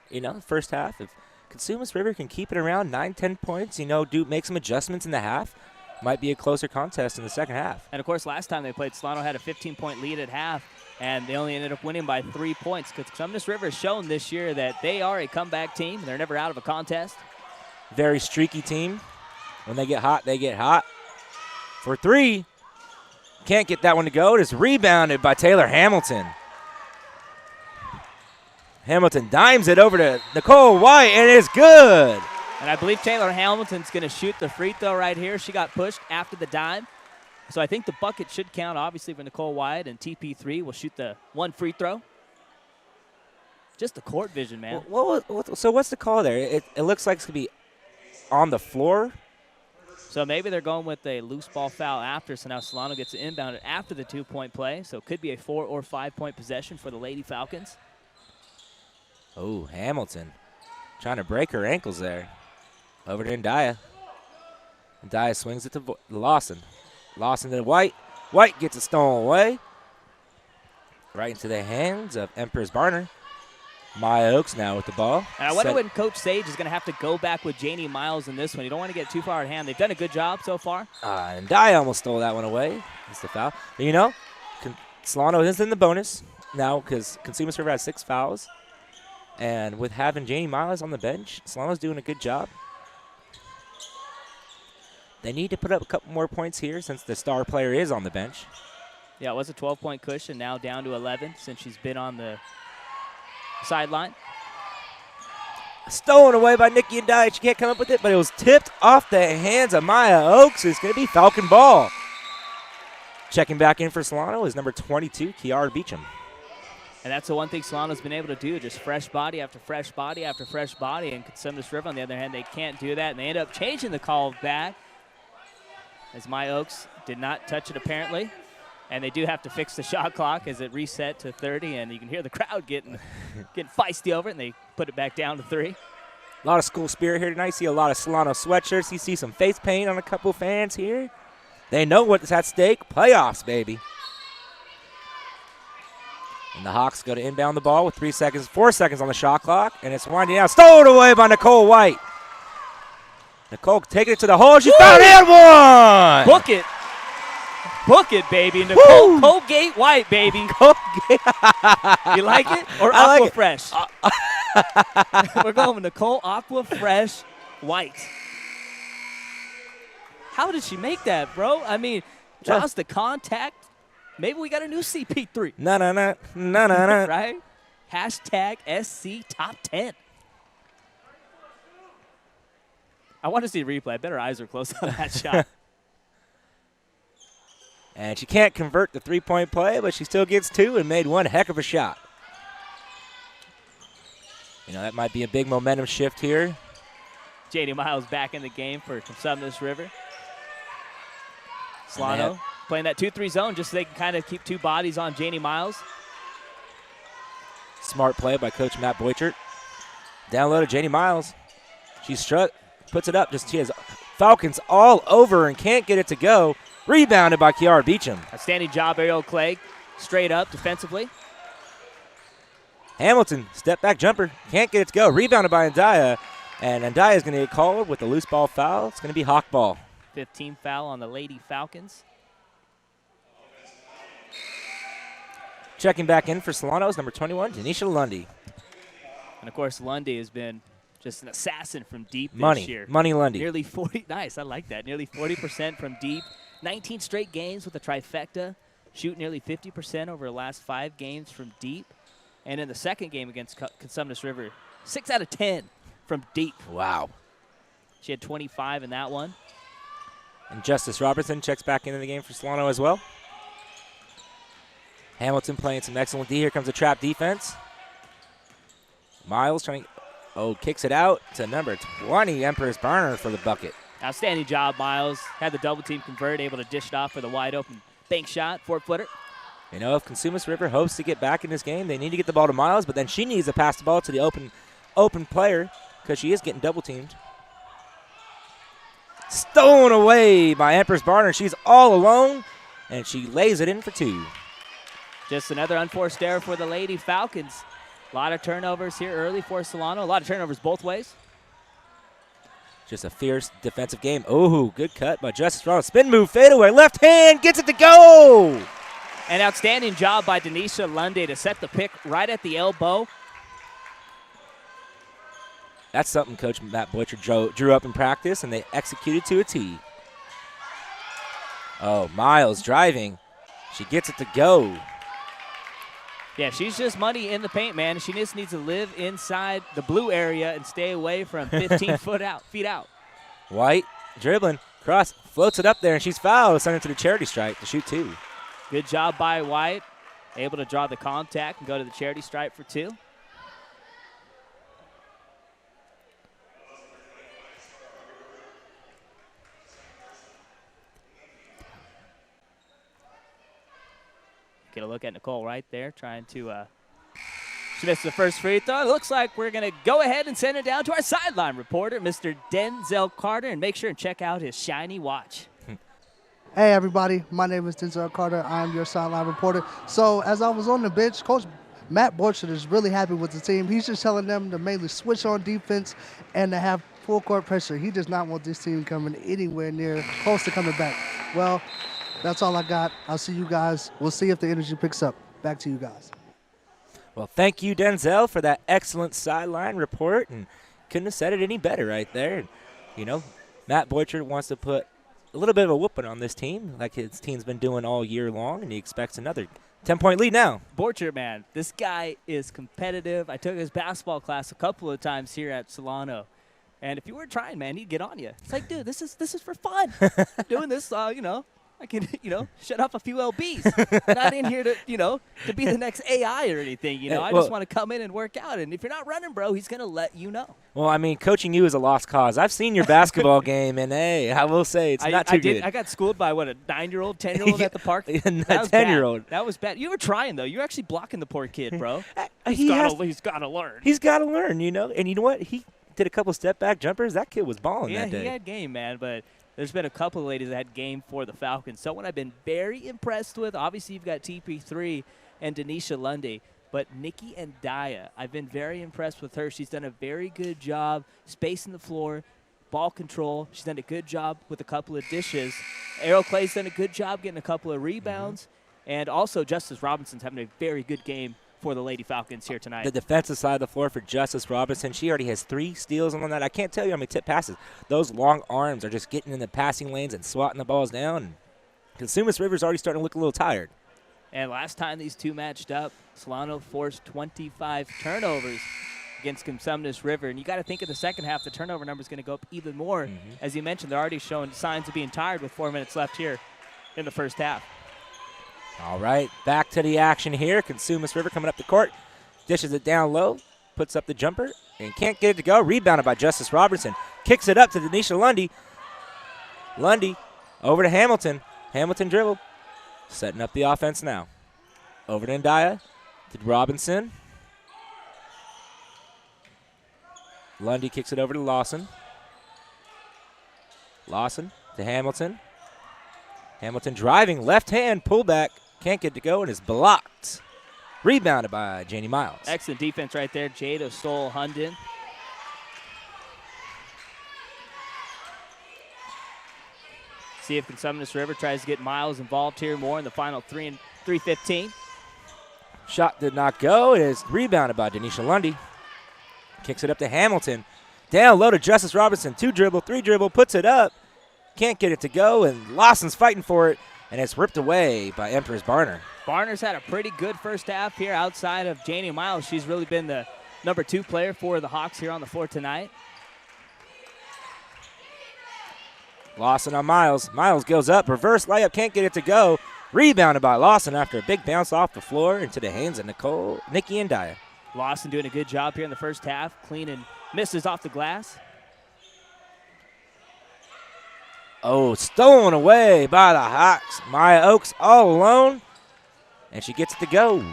You know, first half. If Cosumnes River can keep it around 9-10 points, you know, make some adjustments in the half, might be a closer contest in the second half. And, of course, last time they played, Solano had a 15-point lead at half, and they only ended up winning by 3 points. Cosumnes River has shown this year that they are a comeback team. They're never out of a contest. Very streaky team. When they get hot, they get hot. For 3. Can't get that one to go. It is rebounded by Taylor Hamilton. Hamilton dimes it over to Nicole White, and it's good. And I believe Taylor Hamilton's going to shoot the free throw right here. She got pushed after the dime. So I think the bucket should count, obviously, for Nicole White, and TP3 will shoot the 1 free throw. Just the court vision, man. So what's the call there? It looks like it's going to be on the floor. So maybe they're going with a loose ball foul after, so now Solano gets it inbounded after the 2-point play. So it could be a 4 or 5-point possession for the Lady Falcons. Oh, Hamilton trying to break her ankles there. Over to Ndaya. Ndaya swings it to Lawson. Lawson to White. White gets it stolen away. Right into the hands of Empress Barner. Maya Oaks now with the ball. And I wonder when Coach Sage is going to have to go back with Janie Miles in this one. You don't want to get too far at hand. They've done a good job so far. And Dye almost stole that one away. That's the foul. But you know, Solano is in the bonus now because Cosumnes River has 6 fouls. And with having Janie Miles on the bench, Solano's doing a good job. They need to put up a couple more points here since the star player is on the bench. Yeah, it was a 12-point cushion, now down to 11 since she's been on the sideline. Stolen away by Nikki and Dye. She can't come up with it, but it was tipped off the hands of Maya Oaks. It's going to be Falcon ball. Checking back in for Solano is number 22, Kiara Beecham. And that's the one thing Solano's been able to do, just fresh body after fresh body after fresh body. And Cosumnes River, on the other hand, they can't do that, and they end up changing the call back as Maya Oaks did not touch it apparently. And they do have to fix the shot clock as it reset to 30, and you can hear the crowd getting feisty over it, and they put it back down to 3. A lot of school spirit here tonight. See a lot of Solano sweatshirts. You see some face paint on a couple fans here. They know what's at stake. Playoffs, baby. And the Hawks go to inbound the ball with 4 seconds on the shot clock, and it's winding down. Stolen away by Nicole White. Nicole taking it to the hole. She found and one. Book it. Book it, baby. Nicole Colgate White, baby. Colgate. You like it? Or I Aqua like Fresh? We're going with Nicole Aqua Fresh White. How did she make that, bro? I mean, draws the contact. Maybe we got a new CP3. No. Right? Hashtag SC Top 10. I want to see a replay. I bet her eyes are closed on that shot. And she can't convert the three-point play, but she still gets 2 and made one heck of a shot. You know, that might be a big momentum shift here. Janie Miles back in the game for Cosumnes River. Solano playing that 2-3 zone just so they can kind of keep 2 bodies on Janie Miles. Smart play by Coach Matt Boychert. Downloaded Janie Miles. She struck, puts it up. She has Falcons all over and can't get it to go. Rebounded by Kiara Beecham. Outstanding job, Ariel Clegg. Straight up defensively. Hamilton, step back jumper. Can't get it to go. Rebounded by Andaya. And Andaya is going to get called with a loose ball foul. It's going to be hawk ball. 15 foul on the Lady Falcons. Checking back in for Solano is number 21, Denisha Lundy. And, of course, Lundy has been just an assassin from deep this year. Money Lundy. Nearly 40. Nice, I like that. Nearly 40% from deep. 19 straight games with a trifecta. Shoot nearly 50% over the last 5 games from deep. And in the second game against Cosumnes River, 6 out of 10 from deep. Wow. She had 25 in that one. And Justice Robertson checks back into the game for Solano as well. Hamilton playing some excellent D. Here comes a trap defense. Miles kicks it out to number 20, Empress Barner for the bucket. Outstanding job, Miles. Had the double team convert, able to dish it off for the wide open bank shot, 4-footer. You know, if Cosumnes River hopes to get back in this game, they need to get the ball to Miles, but then she needs to pass the ball to the open player because she is getting double teamed. Stolen away by Empress Barner. She's all alone, and she lays it in for 2. Just another unforced error for the Lady Falcons. A lot of turnovers here early for Solano. A lot of turnovers both ways. Just a fierce defensive game. Oh, good cut by Justice Robertson. Spin move, fadeaway, left hand, gets it to go. An outstanding job by Denisha Lundy to set the pick right at the elbow. That's something Coach Matt Boychert drew up in practice, and they executed to a T. Oh, Miles driving. She gets it to go. Yeah, she's just money in the paint, man. She just needs to live inside the blue area and stay away from 15 feet out. White dribbling, cross, floats it up there, and she's fouled. Sent it to the charity stripe to shoot 2. Good job by White. Able to draw the contact and go to the charity stripe for 2. Get a look at Nicole right there, trying to she missed the first free throw. It looks like we're going to go ahead and send it down to our sideline reporter, Mr. Denzel Carter, and make sure and check out his shiny watch. Hey, everybody. My name is Denzel Carter. I'm your sideline reporter. So as I was on the bench, Coach Matt Borchard is really happy with the team. He's just telling them to mainly switch on defense and to have full court pressure. He does not want this team coming anywhere near close to coming back. Well, that's all I got. I'll see you guys. We'll see if the energy picks up. Back to you guys. Well, thank you, Denzel, for that excellent sideline report, and couldn't have said it any better right there. And, you know, Matt Borchard wants to put a little bit of a whooping on this team, like his team's been doing all year long, and he expects another 10-point lead now. Borchard, man, this guy is competitive. I took his basketball class a couple of times here at Solano. And if you were trying, man, he'd get on you. It's like, dude, this is for fun. Doing this, you know, I can, you know, shut off a few LBs. Not in here to, you know, to be the next AI or anything. You know, I just want to come in and work out. And if you're not running, bro, he's going to let you know. Well, I mean, coaching you is a lost cause. I've seen your basketball game, and, hey, I will say it's not too good. I got schooled by, what, a 9-year-old, 10-year-old at the park? A 10-year-old. That was bad. You were trying, though. You were actually blocking the poor kid, bro. He's got to learn. He's got to learn, you know. And you know what? He did a couple step-back jumpers. That kid was balling that day. Yeah, he had game, man, but there's been a couple of ladies that had game for the Falcons. Someone I've been very impressed with, obviously you've got TP3 and Denisha Lundy, but Nikki and Daya, I've been very impressed with her. She's done a very good job spacing the floor, ball control. She's done a good job with a couple of dishes. Errol Clay's done a good job getting a couple of rebounds, and also Justice Robinson's having a very good game for the Lady Falcons here tonight. The defensive side of the floor for Justice Robinson, she already has 3 steals on that. I can't tell you how many tip passes. Those long arms are just getting in the passing lanes and swatting the balls down. Cosumnes River's already starting to look a little tired. And last time these two matched up, Solano forced 25 turnovers against Cosumnes River. And you got to think in the second half, the turnover number is going to go up even more. As you mentioned, they're already showing signs of being tired with 4 minutes left here in the first half. All right, back to the action here. Cosumnes River coming up the court, dishes it down low, puts up the jumper, and can't get it to go. Rebounded by Justice Robertson. Kicks it up to Denisha Lundy. Lundy over to Hamilton. Hamilton dribble. Setting up the offense now. Over to Ndaya. To Robinson. Lundy kicks it over to Lawson. Lawson to Hamilton. Hamilton driving, left hand, pullback. Can't get to go and is blocked. Rebounded by Janie Miles. Excellent defense right there. Jada Stoll-Hunden. See if Cosumnes River tries to get Miles involved here more in the final 3:15. Shot did not go. It is rebounded by Denisha Lundy. Kicks it up to Hamilton. Down low to Justice Robinson. 2 dribble, 3 dribble, puts it up. Can't get it to go, and Lawson's fighting for it, and it's ripped away by Empress Barner. Barner's had a pretty good first half here outside of Janie Miles. She's really been the number 2 player for the Hawks here on the floor tonight. Lawson on Miles. Miles goes up. Reverse layup. Can't get it to go. Rebounded by Lawson after a big bounce off the floor into the hands of Nikki and Daya. Lawson doing a good job here in the first half. Clean and misses off the glass. Oh, stolen away by the Hawks. Maya Oaks all alone, and she gets it to go.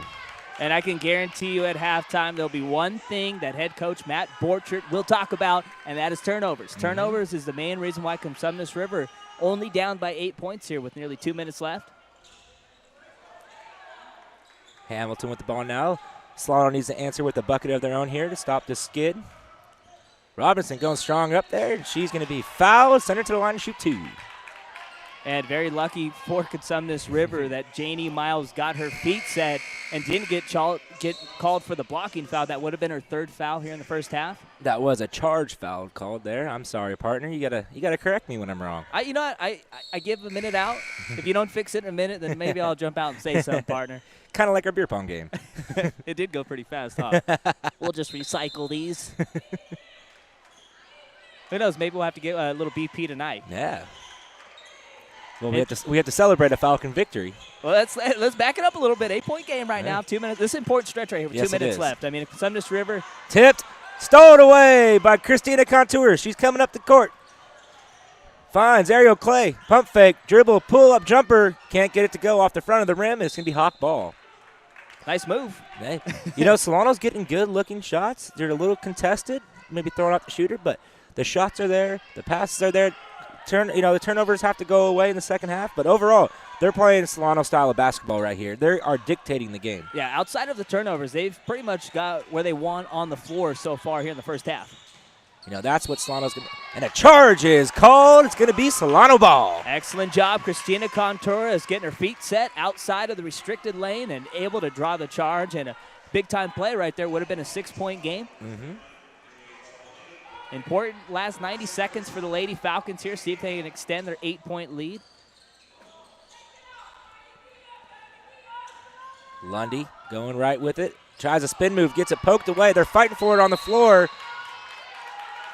And I can guarantee you at halftime there'll be one thing that head coach Matt Borchert will talk about, and that is turnovers. Turnovers is the main reason why Cosumnes River only down by 8 points here with nearly 2 minutes left. Hamilton with the ball now. Solano needs to answer with a bucket of their own here to stop this skid. Robinson going strong up there, and she's going to be fouled. Send her to the line and shoot 2. And very lucky for Cosumnes River that Janie Miles got her feet set and didn't get called for the blocking foul. That would have been her 3rd foul here in the first half. That was a charge foul called there. I'm sorry, partner. You gotta correct me when I'm wrong. You know what? I give a minute out. If you don't fix it in a minute, then maybe I'll jump out and say something, partner. Kind of like our beer pong game. It did go pretty fast, huh? We'll just recycle these. Who knows? Maybe we'll have to get a little BP tonight. Yeah. Well, we have to celebrate a Falcon victory. Well, let's back it up a little bit. 8-point game right now. 2 minutes. This is an important stretch right here with 2 minutes left. I mean, Cosumnes River. Tipped. Stolen away by Christina Contour. She's coming up the court. Finds Ariel Clay. Pump fake. Dribble. Pull up jumper. Can't get it to go off the front of the rim. It's going to be Hawk ball. Nice move. Hey, you know, Solano's getting good-looking shots. They're a little contested. Maybe throwing out the shooter, but the shots are there. The passes are there. the turnovers have to go away in the second half, but overall, they're playing Solano style of basketball right here. They are dictating the game. Yeah, outside of the turnovers, they've pretty much got where they want on the floor so far here in the first half. That's what Solano's going to – and a charge is called. It's going to be Solano ball. Excellent job. Christina Contura is getting her feet set outside of the restricted lane and able to draw the charge, and a big-time play right there would have been a 6-point game. Important last 90 seconds for the Lady Falcons here. See if they can extend their 8-point lead. Lundy going right with it. Tries a spin move, gets it poked away. They're fighting for it on the floor.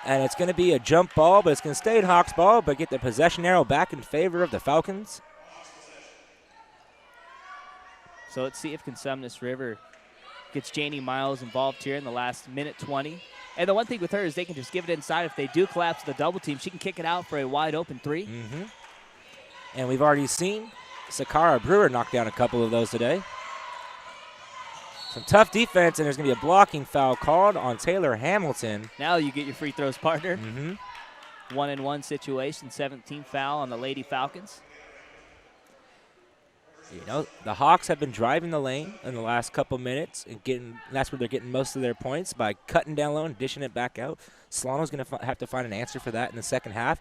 And it's going to be a jump ball, but it's going to stay in Hawks ball, but get the possession arrow back in favor of the Falcons. So let's see if Cosumnes River gets Janie Miles involved here in the last minute 20. And the one thing with her is they can just give it inside. If they do collapse the double team, she can kick it out for a wide open three. And we've already seen Sakara Brewer knock down a couple of those today. Some tough defense, and there's going to be a blocking foul called on Taylor Hamilton. Now you get your free throws, partner. 1-and-1 situation, 17th foul on the Lady Falcons. The Hawks have been driving the lane in the last couple minutes, and that's where they're getting most of their points by cutting down low and dishing it back out. Solano's going to have to find an answer for that in the second half.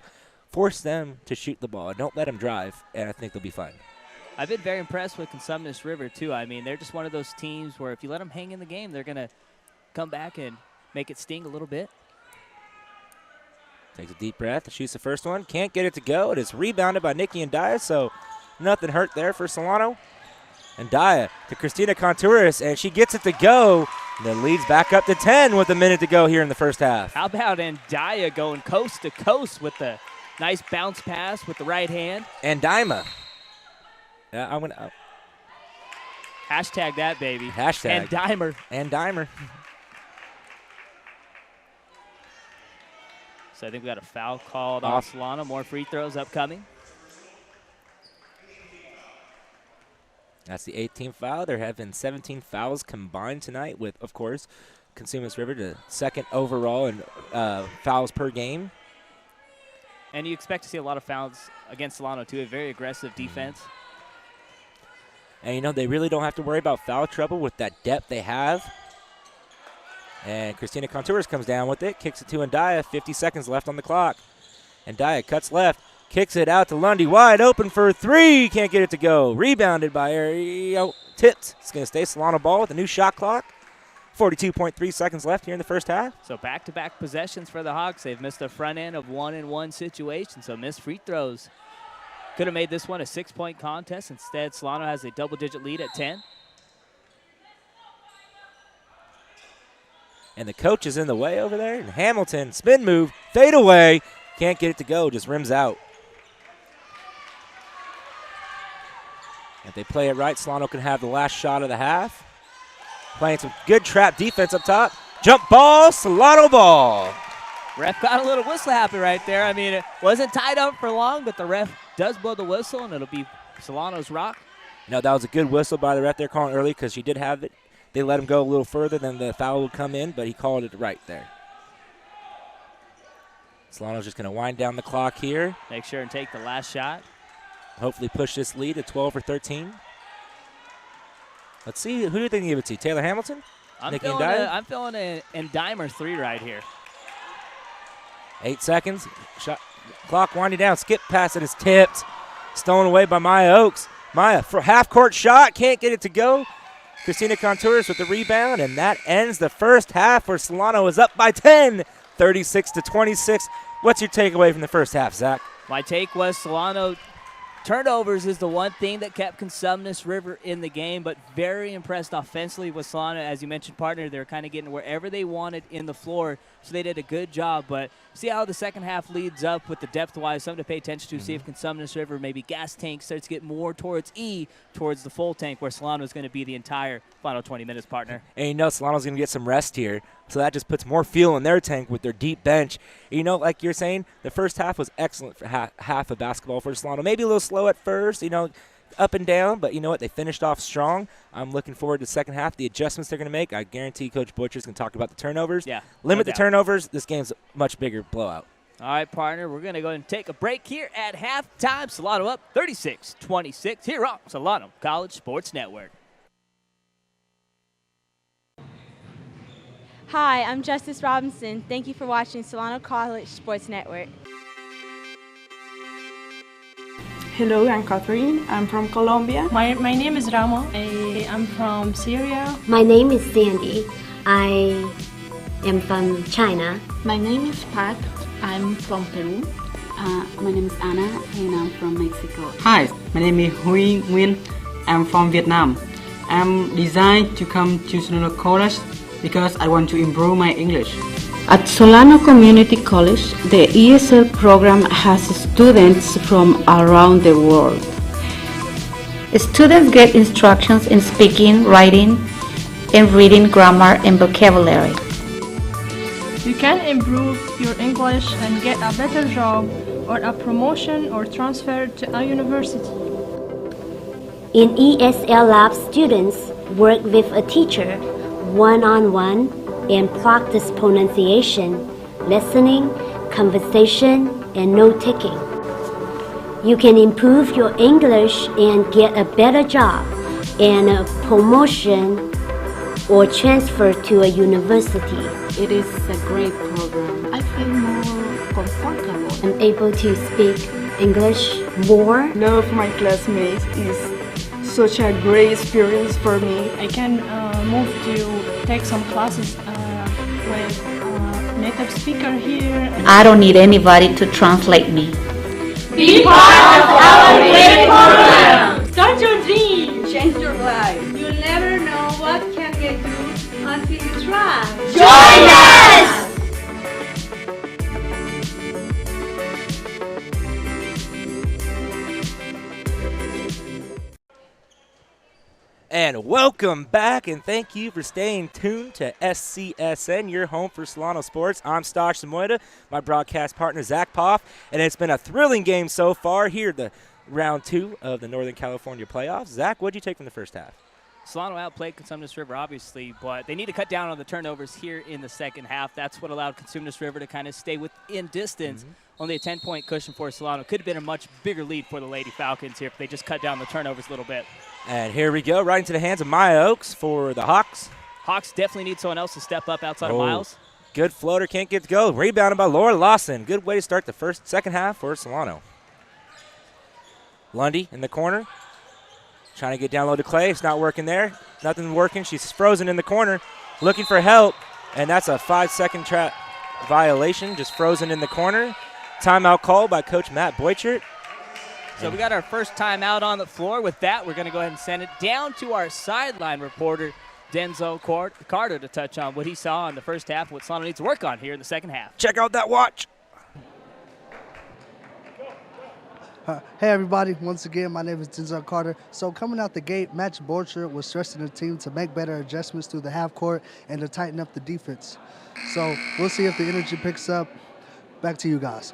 Force them to shoot the ball. Don't let them drive, and I think they'll be fine. I've been very impressed with Cosumnes River, too. I mean, they're just one of those teams where if you let them hang in the game, they're going to come back and make it sting a little bit. Takes a deep breath, shoots the first one. Can't get it to go. It is rebounded by Nikki and Daya, so nothing hurt there for Solano. And Daya to Christina Contouris, and she gets it to go. And then leads back up to 10 with a minute to go here in the first half. How about Daya going coast to coast with the nice bounce pass with the right hand? And Dima. Yeah, I'm gonna hashtag that, baby. Hashtag. And Dimer. And Dimer. So I think we got a foul called on Solano. More free throws upcoming. That's the 18th foul. There have been 17 fouls combined tonight with, of course, Cosumnes River to second overall in fouls per game. And you expect to see a lot of fouls against Solano, too. A very aggressive defense. And, they really don't have to worry about foul trouble with that depth they have. And Christina Contouris comes down with it, kicks it to Ndaya. 50 seconds left on the clock. Ndaya cuts left, kicks it out to Lundy. Wide open for three. Can't get it to go. Rebounded by tipped. It's going to stay Solano ball with a new shot clock. 42.3 seconds left here in the first half. So back-to-back possessions for the Hawks. They've missed the front end of 1-and-1 situation, so missed free throws. Could have made this one a 6-point contest. Instead, Solano has a double-digit lead at 10. And the coach is in the way over there. And Hamilton, spin move, fade away. Can't get it to go, just rims out. If they play it right, Solano can have the last shot of the half. Playing some good trap defense up top. Jump ball, Solano ball. Ref got a little whistle happy right there. I mean, it wasn't tied up for long, but the ref does blow the whistle, and it'll be Solano's rock. That was a good whistle by the ref there calling early because she did have it. They let him go a little further than the foul would come in, but he called it right there. Solano's just going to wind down the clock here. Make sure and take the last shot. Hopefully push this lead to 12 or 13. Let's see. Who do you think you give it to? Taylor Hamilton? I'm feeling a Dimer 3 right here. 8 seconds. Shot. Clock winding down. Skip pass. It is tipped. Stolen away by Maya Oaks. Maya for half-court shot. Can't get it to go. Christina Contouris with the rebound, and that ends the first half where Solano is up by 10, 36-26. What's your takeaway from the first half, Zach? My take was Solano turnovers is the one thing that kept Cosumnes River in the game, but very impressed offensively with Solano. As you mentioned, partner, they're kind of getting wherever they wanted in the floor, so they did a good job. But see how the second half leads up with the depth-wise, something to pay attention to, see if Cosumnes River, maybe gas tank, starts to get more towards towards the full tank, where Solano is going to be the entire final 20 minutes, partner. And Solano's going to get some rest here, so that just puts more fuel in their tank with their deep bench. Like you're saying, the first half was excellent for half of basketball for Solano. Maybe a little slow at first, up and down, but you know what? They finished off strong. I'm looking forward to the second half, the adjustments they're going to make. I guarantee Coach Butcher's going to talk about the turnovers. Yeah. Limit the turnovers. This game's a much bigger blowout. All right, partner, we're going to go ahead and take a break here at halftime. Solano up 36-26 here on Solano College Sports Network. Hi, I'm Justice Robinson. Thank you for watching Solano College Sports Network. Hello, I'm Catherine. I'm from Colombia. My name is Rama. I'm from Syria. My name is Sandy. I am from China. My name is Pat. I'm from Peru. My name is Anna and I'm from Mexico. Hi, my name is Huy Nguyen. I'm from Vietnam. I'm designed to come to Solano College because I want to improve my English. At Solano Community College, the ESL program has students from around the world. Students get instructions in speaking, writing, and reading grammar and vocabulary. You can improve your English and get a better job or a promotion or transfer to a university. In ESL Lab, students work with a teacher one-on-one and practice pronunciation, listening, conversation, and note-taking. You can improve your English and get a better job and a promotion or transfer to a university. It is a great program. I feel more comfortable. I'm able to speak English more. Love my classmates is such a great experience for me. I can move to take some classes with a native speaker here. I don't need anybody to translate me. Be part of our great program! Start your dream! Change your life. You never know what can get you until you try. Join us! And welcome back, and thank you for staying tuned to SCSN, your home for Solano sports. I'm Stosh Samoida, my broadcast partner Zach Poff, and it's been a thrilling game so far here, the round 2 of the Northern California playoffs. Zach, what did you take from the first half? Solano outplayed Cosumnes River, obviously, but they need to cut down on the turnovers here in the second half. That's what allowed Cosumnes River to kind of stay within distance. Only a 10-point cushion for Solano. Could have been a much bigger lead for the Lady Falcons here if they just cut down the turnovers a little bit. And here we go, right into the hands of Maya Oaks for the Hawks. Hawks definitely need someone else to step up outside of Miles. Good floater, can't get to go. Rebounded by Laura Lawson. Good way to start the second half for Solano. Lundy in the corner. Trying to get down low to Clay. It's not working there. Nothing working. She's frozen in the corner, looking for help. And that's a 5-second violation, just frozen in the corner. Timeout called by Coach Matt Boychert. So we got our first timeout on the floor. With that, we're going to go ahead and send it down to our sideline reporter, Denzel Carter, to touch on what he saw in the first half and what Solano needs to work on here in the second half. Check out that watch. Hey everybody, once again, my name is Denzel Carter. So coming out the gate, Matt Boychert was stressing the team to make better adjustments through the half court and to tighten up the defense. So we'll see if the energy picks up. Back to you guys.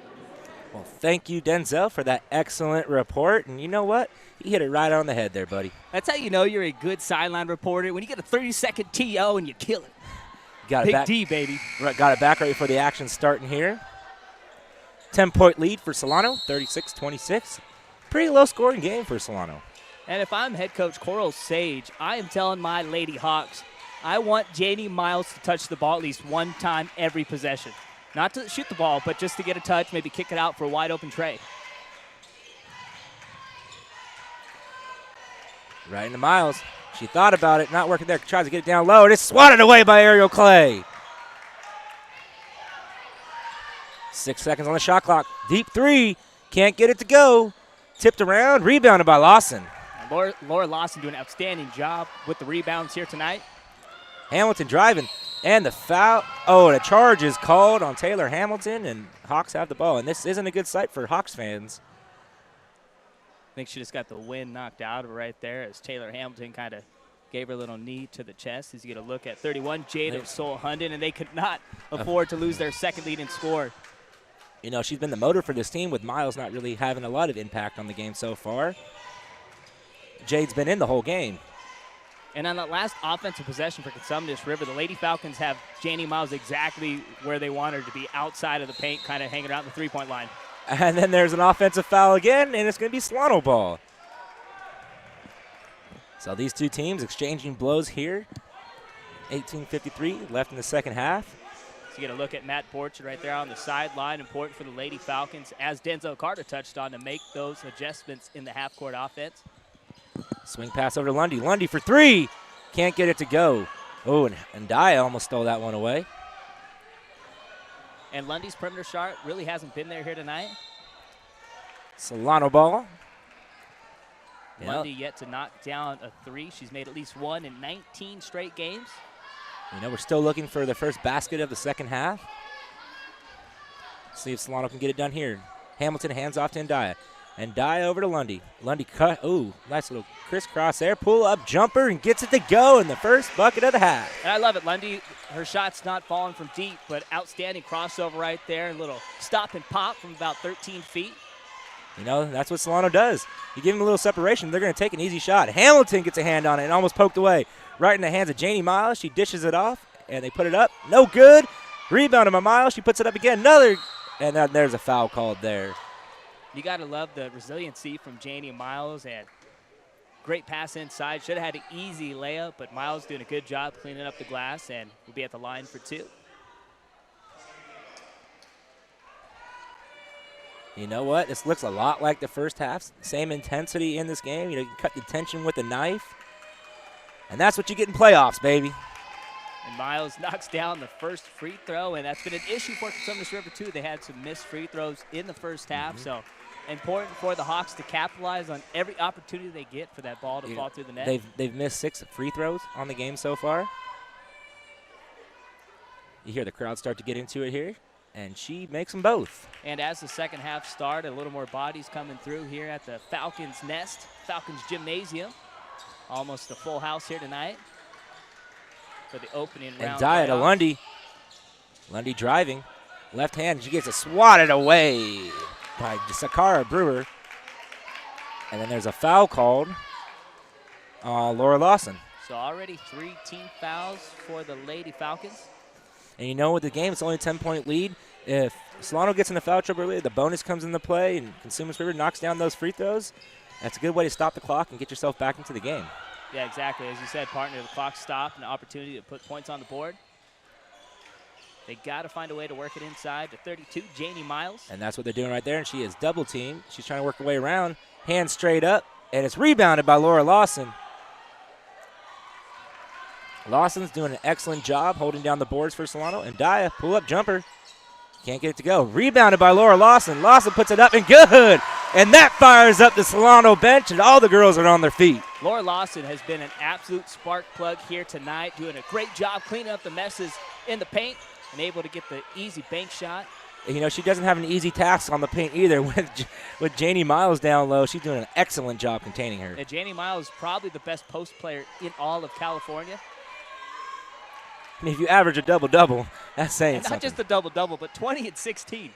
Well, thank you, Denzel, for that excellent report. And you know what? You hit it right on the head there, buddy. That's how you know you're a good sideline reporter, when you get a 30-second TO and you kill it. Got Big it back. D, baby. Right, got it back right before the action starting here. 10-point lead for Solano, 36-26. Pretty low-scoring game for Solano. And if I'm head coach Coral Sage, I am telling my Lady Hawks, I want Janie Miles to touch the ball at least one time every possession. Not to shoot the ball, but just to get a touch, maybe kick it out for a wide-open tray. Right into Miles. She thought about it, not working there. Tries to get it down low, and it's swatted away by Ariel Clay. 6 seconds on the shot clock. Deep three. Can't get it to go. Tipped around. Rebounded by Lawson. Laura Lawson doing an outstanding job with the rebounds here tonight. Hamilton driving. And the foul. Oh, the charge is called on Taylor Hamilton, and Hawks have the ball. And this isn't a good sight for Hawks fans. I think she just got the wind knocked out of her right there as Taylor Hamilton kind of gave her a little knee to the chest. As you get a look at 31, Jada Soul-Hunden, and they could not afford to lose their second leading scorer. You know, she's been the motor for this team with Miles not really having a lot of impact on the game so far. Jade's been in the whole game. And on that last offensive possession for Cosumnes River, the Lady Falcons have Janie Miles exactly where they want her to be, outside of the paint, kind of hanging around the three-point line. And then there's an offensive foul again, and it's going to be Solano ball. So these two teams exchanging blows here. 18:53 left in the second half. So you get a look at Matt Borchardt right there on the sideline. Important for the Lady Falcons, as Denzel Carter touched on, to make those adjustments in the half-court offense. Swing pass over to Lundy. Lundy for three. Can't get it to go. Oh, and Daya almost stole that one away. And Lundy's perimeter shot really hasn't been there here tonight. Solano ball. Lundy yet to knock down a three. She's made at least one in 19 straight games. You know, we're still looking for the first basket of the second half. See if Solano can get it done here. Hamilton hands off to Ndaya. Ndaya over to Lundy. Lundy cut. Ooh, nice little crisscross there. Pull up jumper and gets it to go in the first bucket of the half. And I love it. Lundy, her shot's not falling from deep, but outstanding crossover right there. And a little stop and pop from about 13 feet. You know, that's what Solano does. You give them a little separation, they're going to take an easy shot. Hamilton gets a hand on it and almost poked away. Right in the hands of Janie Miles. She dishes it off, and they put it up. No good. Rebounded by Miles. She puts it up again. Another, and there's a foul called there. You got to love the resiliency from Janie Miles, and great pass inside. Should have had an easy layup, but Miles doing a good job cleaning up the glass, and will be at the line for two. You know what? This looks a lot like the first half. Same intensity in this game. You know, you cut the tension with a knife. And that's what you get in playoffs, baby. And Miles knocks down the first free throw, and that's been an issue for Cosumnes River, too. They had some missed free throws in the first half, so important for the Hawks to capitalize on every opportunity they get for that ball to fall through the net. They've missed 6 free throws on the game so far. You hear the crowd start to get into it here, and she makes them both. And as the second half started, a little more bodies coming through here at the Falcons Nest, Falcons Gymnasium. Almost a full house here tonight for the opening round. And Daya to Lundy. Lundy driving. Left hand, she gets it swatted away by Sakara Brewer. And then there's a foul called on Laura Lawson. So already 3 team fouls for the Lady Falcons. And you know, with the game, it's only a 10-point lead. If Solano gets into foul trouble early, the bonus comes into play, and Cosumnes River knocks down those free throws. That's a good way to stop the clock and get yourself back into the game. Yeah, exactly. As you said, partner, the clock stopped, an opportunity to put points on the board. They got to find a way to work it inside to 32, Janie Miles. And that's what they're doing right there, and she is double teamed. She's trying to work her way around, hands straight up, and it's rebounded by Laura Lawson. Lawson's doing an excellent job holding down the boards for Solano. And Daya, pull-up jumper. Can't get it to go. Rebounded by Laura Lawson. Lawson puts it up and good. And that fires up the Solano bench, and all the girls are on their feet. Laura Lawson has been an absolute spark plug here tonight, doing a great job cleaning up the messes in the paint and able to get the easy bank shot. You know, she doesn't have an easy task on the paint either. With Janie Miles down low, she's doing an excellent job containing her. Yeah, Janie Miles is probably the best post player in all of California. And if you average a double-double, that's saying and not something. just a double-double, but 20 and 16.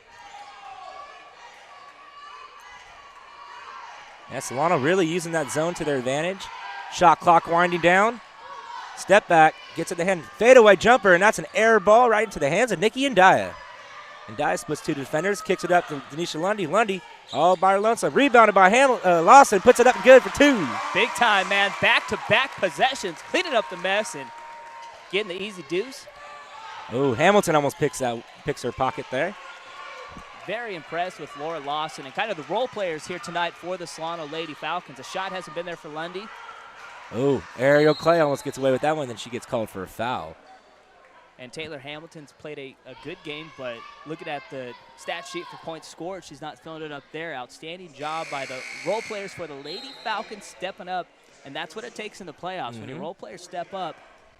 Yeah, Solano really using that zone to their advantage. Shot clock winding down. Step back, gets it to the hand. Fadeaway jumper, and that's an air ball right into the hands of Nikki and Daya. And Daya splits 2 defenders, kicks it up to Denisha Lundy. Lundy all by her lonesome. Rebounded by Lawson, puts it up good for 2. Big time, man. Back-to-back possessions, cleaning up the mess and getting the easy deuce. Oh, Hamilton almost picks her pocket there. Very impressed with Laura Lawson and kind of the role players here tonight for the Solano Lady Falcons. A shot hasn't been there for Lundy. Oh, Ariel Clay almost gets away with that one, then she gets called for a foul. And Taylor Hamilton's played a good game, but looking at the stat sheet for points scored, she's not filling it up there. Outstanding job by the role players for the Lady Falcons stepping up, and that's what it takes in the playoffs. When your role players step up,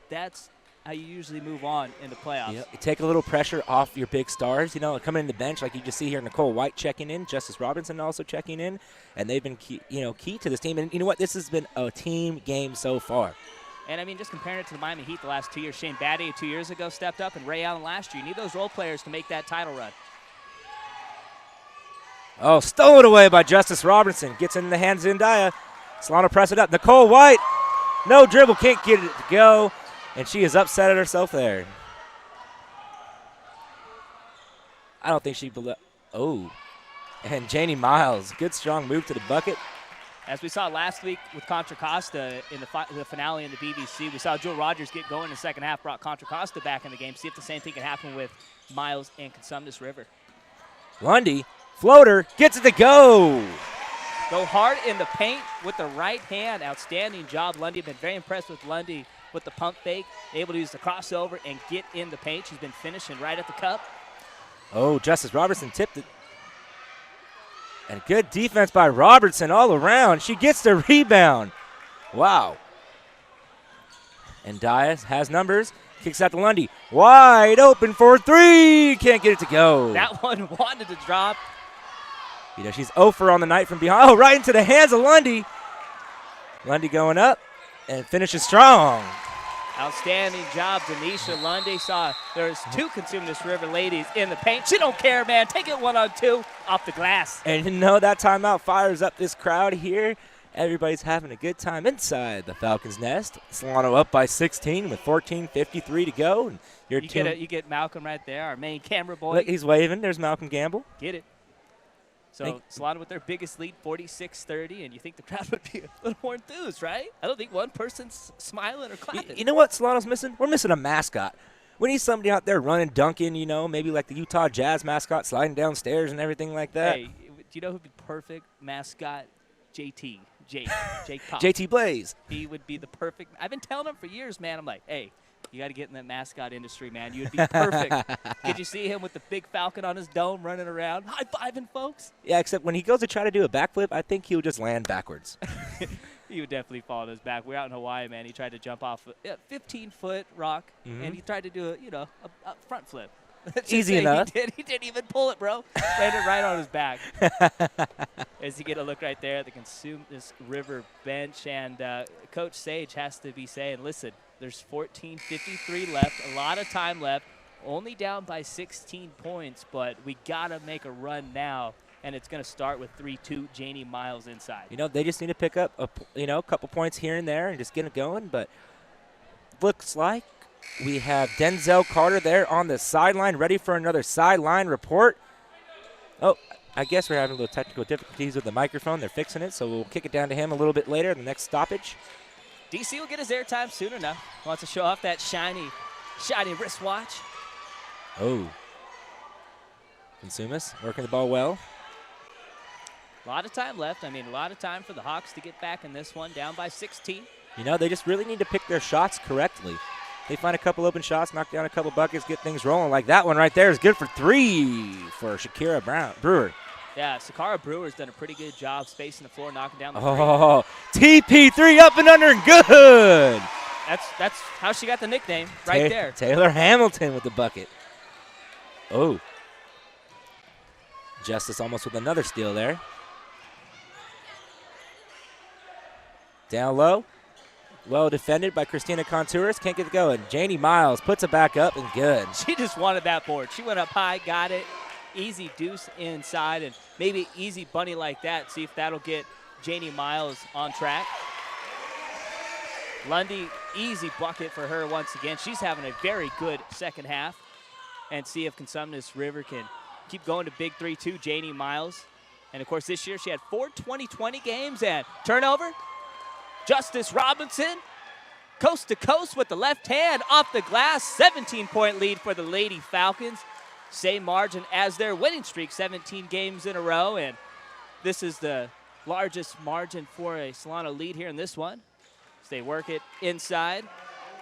that's how you usually move on in the playoffs. You take a little pressure off your big stars, you know, coming in the bench like you just see here. Nicole White checking in, Justice Robinson also checking in, and they've been key to this team. And you know what? This has been a team game so far. And, I mean, just comparing it to the Miami Heat the last 2 years, Shane Battier 2 years ago stepped up, and Ray Allen last year. You need those role players to make that title run. Oh, stolen away by Justice Robinson. Gets into the hands of Ndaya. Solano press it up. Nicole White No dribble, can't get it to go. And she is upset at herself there. I don't think she oh. And Janie Miles, good strong move to the bucket. As we saw last week with Contra Costa in the finale in the BBC, we saw Jewel Rogers get going in the second half, brought Contra Costa back in the game. See if the same thing can happen with Miles and Cosumnes River. Lundy, floater, gets it to go. Go hard in the paint with the right hand. Outstanding job, Lundy. I've been very impressed with Lundy with the pump fake, able to use the crossover and get in the paint. She's been finishing right at the cup. Oh, Justice Robertson tipped it. And good defense by Robertson all around. She gets the rebound. Wow. And Dias has numbers. Kicks out to Lundy. Wide open for three. Can't get it to go. That one wanted to drop. You know, she's 0 for on the night from behind. Oh, right into the hands of Lundy. Lundy going up and finishes strong. Outstanding job, Denisha Lundy. Saw there's 2 Cosumnes River ladies in the paint. She don't care, man. Take it 1-on-2 off the glass. And you know that timeout fires up this crowd here. Everybody's having a good time inside the Falcons' nest. Solano up by 16 with 14:53 to go. And you get Malcolm right there, our main camera boy. Look, he's waving. There's Malcolm Gamble. Get it. So Solano with their biggest lead, 46-30, and you think the crowd would be a little more enthused, right? I don't think one person's smiling or clapping. You know what Solano's missing? We're missing a mascot. We need somebody out there running, dunking, you know, maybe like the Utah Jazz mascot, sliding downstairs and everything like that. Hey, do you know who'd be perfect mascot? Jake Pop. JT Blaze. He would be the perfect. I've been telling him for years, man. I'm like, hey, you got to get in that mascot industry, man. You'd be perfect. Did you see him with the big falcon on his dome running around, high-fiving folks? Yeah, except when he goes to try to do a backflip, I think he'll just land backwards. He would definitely fall on his back. We're out in Hawaii, man. He tried to jump off a 15-foot rock, and he tried to do a front flip. Easy enough. He didn't even pull it, bro. Landed right on his back. As you get a look right there at the Cosumnes River bench, and Coach Sage has to be saying, listen, there's 14:53 left, a lot of time left, only down by 16 points, but we got to make a run now, and it's going to start with 3-2, Janie Miles inside. You know, they just need to pick up, a couple points here and there and just get it going, but looks like we have Denzel Carter there on the sideline, ready for another sideline report. Oh, I guess we're having a little technical difficulties with the microphone. They're fixing it, so we'll kick it down to him a little bit later, the next stoppage. DC will get his airtime soon enough. Wants to show off that shiny wristwatch. Oh. Cosumnes working the ball well. A lot of time left. I mean, a lot of time for the Hawks to get back in this one, down by 16. You know, they just really need to pick their shots correctly. They find a couple open shots, knock down a couple buckets, get things rolling. Like that one right there is good for 3 for Shakira Brewer. Yeah, Sakara Brewer's done a pretty good job spacing the floor, knocking down the TP3 up and under and good. That's how she got the nickname right there. Taylor Hamilton with the bucket. Oh. Justice almost with another steal there. Down low. Well defended by Christina Contouras. Can't get it going. Janie Miles puts it back up and good. She just wanted that board. She went up high, got it. Easy deuce inside, and maybe easy bunny like that. See if that'll get Janie Miles on track. Lundy, easy bucket for her once again. She's having a very good second half. And see if Cosumnes River can keep going to big 3-2, Janie Miles. And, of course, this year she had 4 20-20 games. And turnover, Justice Robinson, coast to coast with the left hand off the glass. 17-point lead for the Lady Falcons. Same margin as their winning streak, 17 games in a row. And this is the largest margin for a Solano lead here in this one. So they work it inside.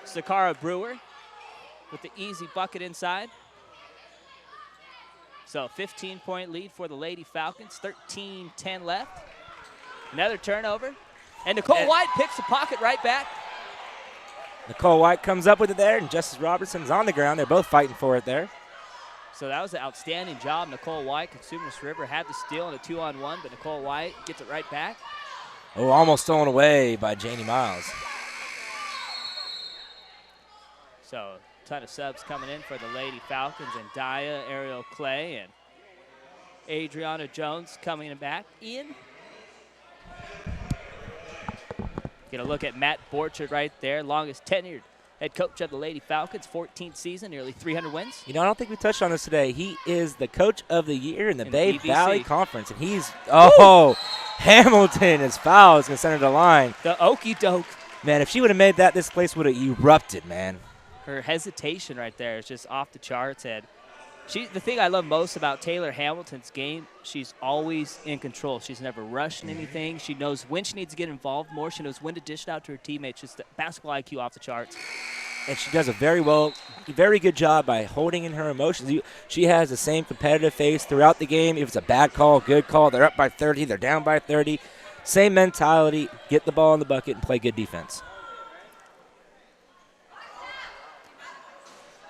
Sakara Brewer with the easy bucket inside. So 15-point lead for the Lady Falcons, 13-10 left. Another turnover. And Nicole White picks the pocket right back. Nicole White comes up with it there, and Justice Robertson's on the ground. They're both fighting for it there. So that was an outstanding job. Nicole White, Cosumnes River had the steal in a 2-on-1, but Nicole White gets it right back. Oh, almost stolen away by Janie Miles. So a ton of subs coming in for the Lady Falcons, and Daya, Ariel Clay, and Adriana Jones coming back in. Get a look at Matt Borchard right there, longest tenured head coach of the Lady Falcons, 14th season, nearly 300 wins. You know, I don't think we touched on this today. He is the coach of the year in the Bay BBC. Valley Conference, and he's Hamilton is fouled. It's going to center the line. The okey doke. Man, if she would have made that, this place would have erupted, man. Her hesitation right there is just off the charts. And the thing I love most about Taylor Hamilton's game, she's always in control. She's never rushing anything. She knows when she needs to get involved more. She knows when to dish it out to her teammates. Just the basketball IQ off the charts. And she does a very good job by holding in her emotions. She has the same competitive face throughout the game. If it's a bad call, good call, they're up by 30, they're down by 30. Same mentality, get the ball in the bucket and play good defense.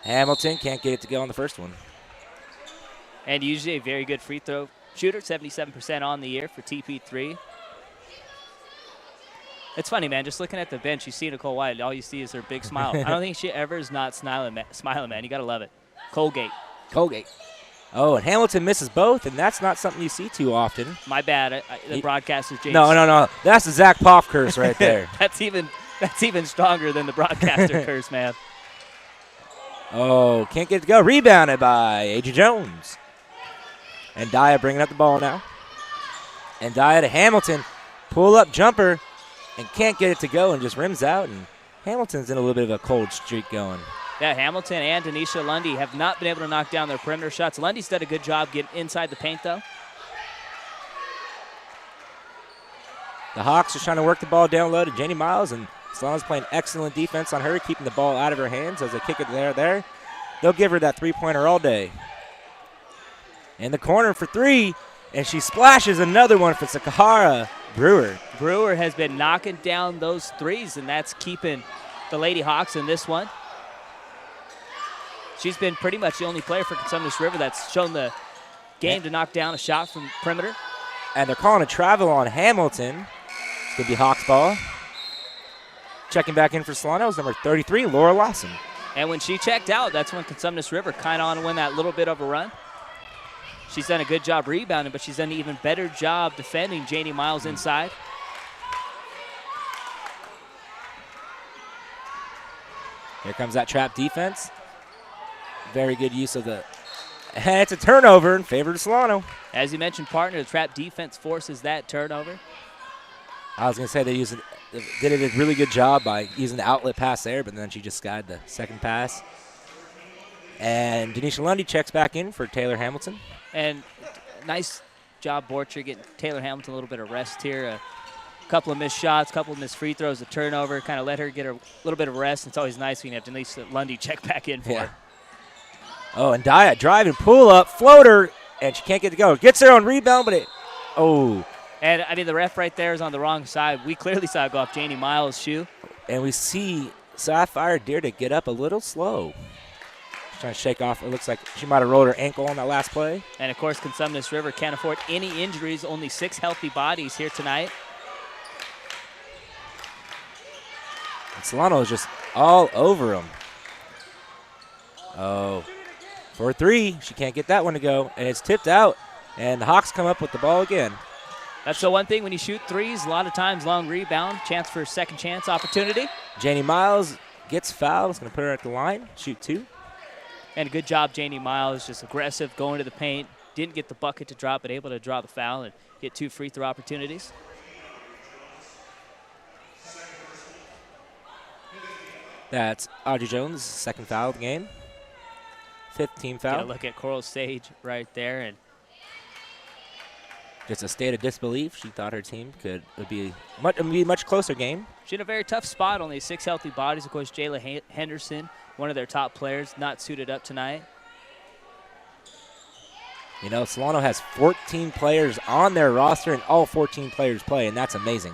Hamilton can't get it to go on the first one. And usually a very good free throw shooter, 77% on the year for TP3. It's funny, man, just looking at the bench, you see Nicole White, all you see is her big smile. I don't think she ever is not smiling, man. You got to love it. Colgate. Oh, and Hamilton misses both, and that's not something you see too often. My bad. The broadcaster's James. No. That's the Zach Poff curse right there. That's even stronger than the broadcaster curse, man. Oh, can't get it to go. Rebounded by A.J. Jones. And Daya bringing up the ball now. And Daya to Hamilton. Pull-up jumper. And can't get it to go and just rims out. And Hamilton's in a little bit of a cold streak going. Yeah, Hamilton and Denisha Lundy have not been able to knock down their perimeter shots. Lundy's done a good job getting inside the paint, though. The Hawks are trying to work the ball down low to Jenny Miles, and Solano's playing excellent defense on her, keeping the ball out of her hands as they kick it there. They'll give her that three-pointer all day. In the corner for three, and she splashes another one for Sakahara Brewer. Brewer has been knocking down those threes, and that's keeping the Lady Hawks in this one. She's been pretty much the only player for Cosumnes River that's shown the game to knock down a shot from perimeter. And they're calling a travel on Hamilton. It's going to be Hawks ball. Checking back in for Solano is number 33, Laura Lawson. And when she checked out, that's when Cosumnes River kind of on to win that little bit of a run. She's done a good job rebounding, but she's done an even better job defending Janie Miles inside. Here comes that trap defense. Very good use of the. And it's a turnover in favor of Solano. As you mentioned, partner, the trap defense forces that turnover. I was going to say they did a really good job by using the outlet pass there, but then she just skied the second pass. And Denisha Lundy checks back in for Taylor Hamilton. And nice job, Borcher, getting Taylor Hamilton a little bit of rest here. A couple of missed shots, a couple of missed free throws, a turnover, kind of let her get a little bit of rest. It's always nice when you have Denisha Lundy check back in for her. Oh, and Daya driving, pull up, floater, and she can't get it to go. Gets her on rebound, but And, I mean, the ref right there is on the wrong side. We clearly saw it go off Janie Miles' shoe. And we see Sapphire Deer to get up a little slow. She's trying to shake off. It looks like she might have rolled her ankle on that last play. And, of course, Cosumnes River can't afford any injuries. Only 6 healthy bodies here tonight. And Solano is just all over them. Oh, for 3. She can't get that one to go. And it's tipped out. And the Hawks come up with the ball again. That's the one thing when you shoot threes, a lot of times long rebound, chance for a second chance opportunity. Janie Miles gets fouled. It's going to put her at the line, shoot 2. And a good job, Janie Miles, just aggressive, going to the paint. Didn't get the bucket to drop, but able to draw the foul and get 2 free throw opportunities. That's Audrey Jones' second foul of the game. 5th team foul. Get a look at Coral Sage right there. And just a state of disbelief. She thought her team would be a much closer game. She's in a very tough spot. Only 6 healthy bodies. Of course, Jayla Henderson, one of their top players, not suited up tonight. You know, Solano has 14 players on their roster, and all 14 players play, and that's amazing.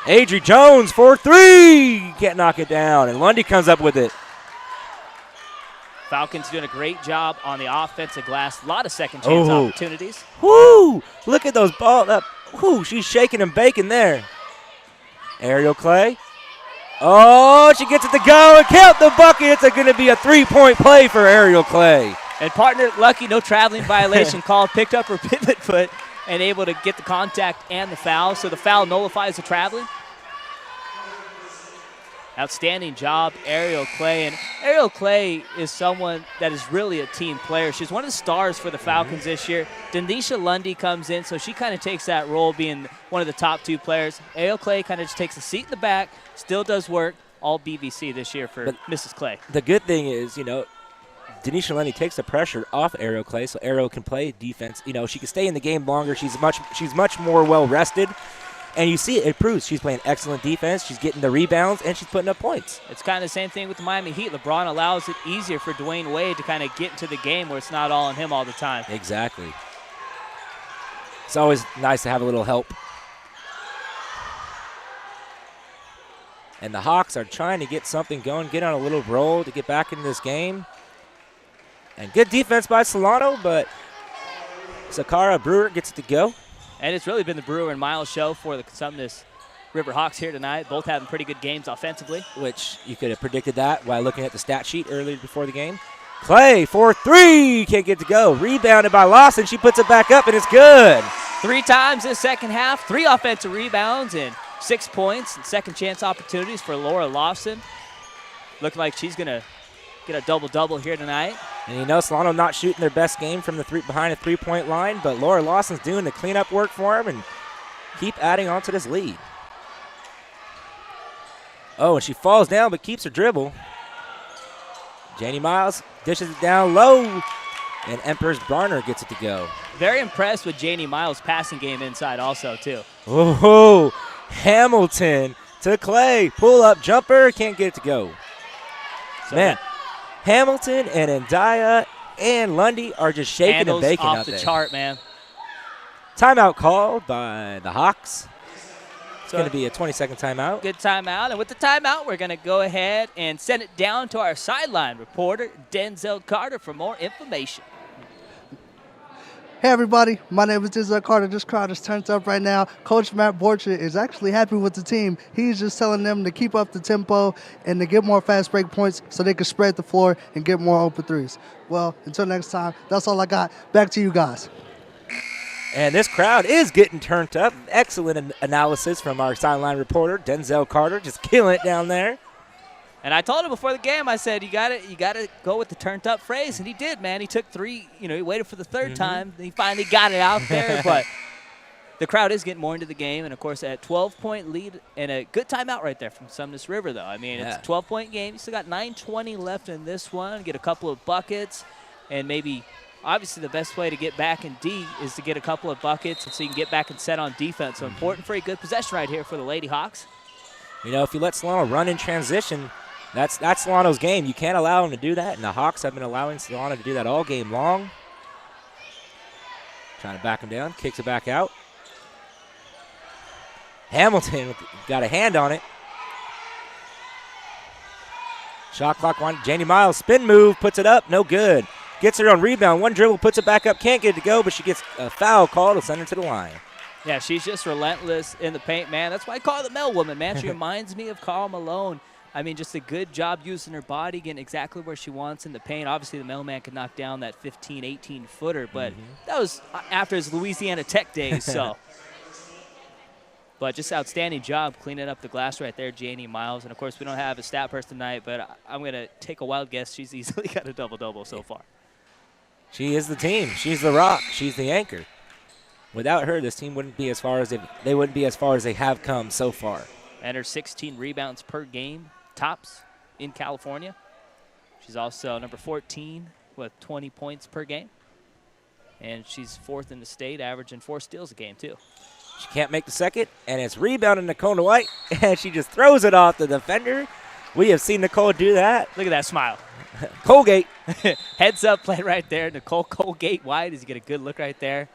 Adri Jones for 3. Can't knock it down, and Lundy comes up with it. Falcons doing a great job on the offensive glass. A lot of second chance opportunities. Woo! Look at those balls up. Woo! She's shaking and baking there. Ariel Clay. Oh, she gets it to go and count the bucket. It's going to be a 3-point play for Ariel Clay. And partner, lucky, no traveling violation called. Picked up her pivot foot and able to get the contact and the foul. So the foul nullifies the traveling. Outstanding job, Ariel Clay. And Ariel Clay is someone that is really a team player. She's one of the stars for the Falcons this year. Denisha Lundy comes in, so she kind of takes that role being one of the top 2 players. Ariel Clay kind of just takes a seat in the back, still does work, all BVC this year for Mrs. Clay. The good thing is, Denisha Lundy takes the pressure off Ariel Clay, so Ariel can play defense. She can stay in the game longer. She's much more well-rested. And you see it proves she's playing excellent defense. She's getting the rebounds, and she's putting up points. It's kind of the same thing with the Miami Heat. LeBron allows it easier for Dwayne Wade to kind of get into the game where it's not all on him all the time. Exactly. It's always nice to have a little help. And the Hawks are trying to get something going, get on a little roll to get back into this game. And good defense by Solano, but Sakara Brewer gets it to go. And it's really been the Brewer and Miles show for the Cosumnes River Hawks here tonight. Both having pretty good games offensively. Which you could have predicted that while looking at the stat sheet earlier before the game. Clay for 3, can't get to go. Rebounded by Lawson, she puts it back up, and it's good. 3 times this second half, 3 offensive rebounds and 6 points and second chance opportunities for Laura Lawson. Looking like she's going to get a double-double here tonight. And Solano not shooting their best game from the behind the three-point line, but Laura Lawson's doing the cleanup work for him and keep adding on to this lead. Oh, and she falls down but keeps her dribble. Janie Miles dishes it down low, and Empress Barner gets it to go. Very impressed with Janie Miles' passing game inside also, too. Oh, Hamilton to Clay. Pull-up jumper, can't get it to go. So man. Hamilton and Ndaya and Lundy are just shaking and baking off out the there. chart, man. Timeout called by the Hawks. It's going to be a 20-second timeout. Good timeout. And with the timeout, we're going to go ahead and send it down to our sideline reporter, Denzel Carter, for more information. Hey everybody, my name is Denzel Carter. This crowd is turned up right now. Coach Matt Borchardt is actually happy with the team. He's just telling them to keep up the tempo and to get more fast break points so they can spread the floor and get more open threes. Well, until next time, that's all I got. Back to you guys. And this crowd is getting turned up. Excellent analysis from our sideline reporter, Denzel Carter, just killing it down there. And I told him before the game, I said, you gotta go with the turned up phrase, and he did, man. He took 3, he waited for the third time, and he finally got it out there, but the crowd is getting more into the game, and of course, a 12-point lead and a good timeout right there from Cosumnes River, though. I mean, it's a 12-point game. You still got 9:20 left in this one, get a couple of buckets, and maybe, obviously, the best way to get back in D is to get a couple of buckets so you can get back and set on defense. So important for a good possession right here for the Lady Hawks. If you let Solano run in transition, that's Solano's game. You can't allow him to do that, and the Hawks have been allowing Solano to do that all game long. Trying to back him down, kicks it back out. Hamilton got a hand on it. Shot clock one. Janie Miles, spin move, puts it up, no good. Gets her on rebound, one dribble, puts it back up, can't get it to go, but she gets a foul call to send her to the line. Yeah, she's just relentless in the paint, man. That's why I call her the Mel Woman, man. She reminds me of Karl Malone. I mean, just a good job using her body, getting exactly where she wants in the paint. Obviously, the mailman could knock down that 15, 18-footer, but that was after his Louisiana Tech days, so. But just outstanding job cleaning up the glass right there, Janie Miles. And, of course, we don't have a stat person tonight, but I'm going to take a wild guess. She's easily got a double-double so far. She is the team. She's the rock. She's the anchor. Without her, this team wouldn't be as far as they wouldn't be as far as they have come so far. And her 16 rebounds per game, tops in California. She's also number 14 with 20 points per game. And she's 4th in the state, averaging 4 steals a game, too. She can't make the second, and it's rebounded Nicole White, and she just throws it off the defender. We have seen Nicole do that. Look at that smile. Colgate. Heads up play right there. Nicole Colgate White as you get a good look right there.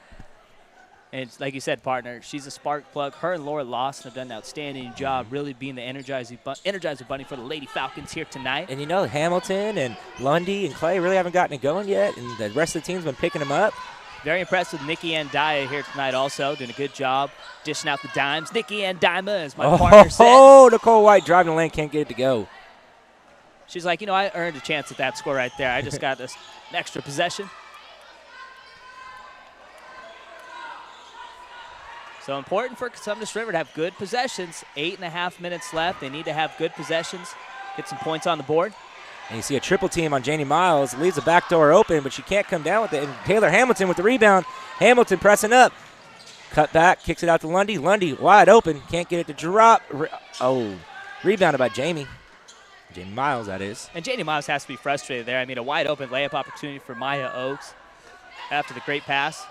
And like you said, partner, she's a spark plug. Her and Laura Lawson have done an outstanding job really being the Energizer Bunny for the Lady Falcons here tonight. And Hamilton and Lundy and Clay really haven't gotten it going yet, and the rest of the team's been picking them up. Very impressed with Nikki Andaya here tonight also, doing a good job dishing out the dimes. Nikki Andima, as my partner said. Oh, Nicole White driving the lane, can't get it to go. She's like, I earned a chance at that score right there. I just got this extra possession. So important for Cosumnes River to have good possessions. 8.5 minutes left. They need to have good possessions, get some points on the board. And you see a triple team on Janie Miles. Leaves the back door open, but she can't come down with it. And Taylor Hamilton with the rebound. Hamilton pressing up. Cut back, kicks it out to Lundy. Lundy wide open. Can't get it to drop. Rebounded by Jamie. Jamie Miles, that is. And Janie Miles has to be frustrated there. I mean, a wide open layup opportunity for Maya Oaks after the great pass.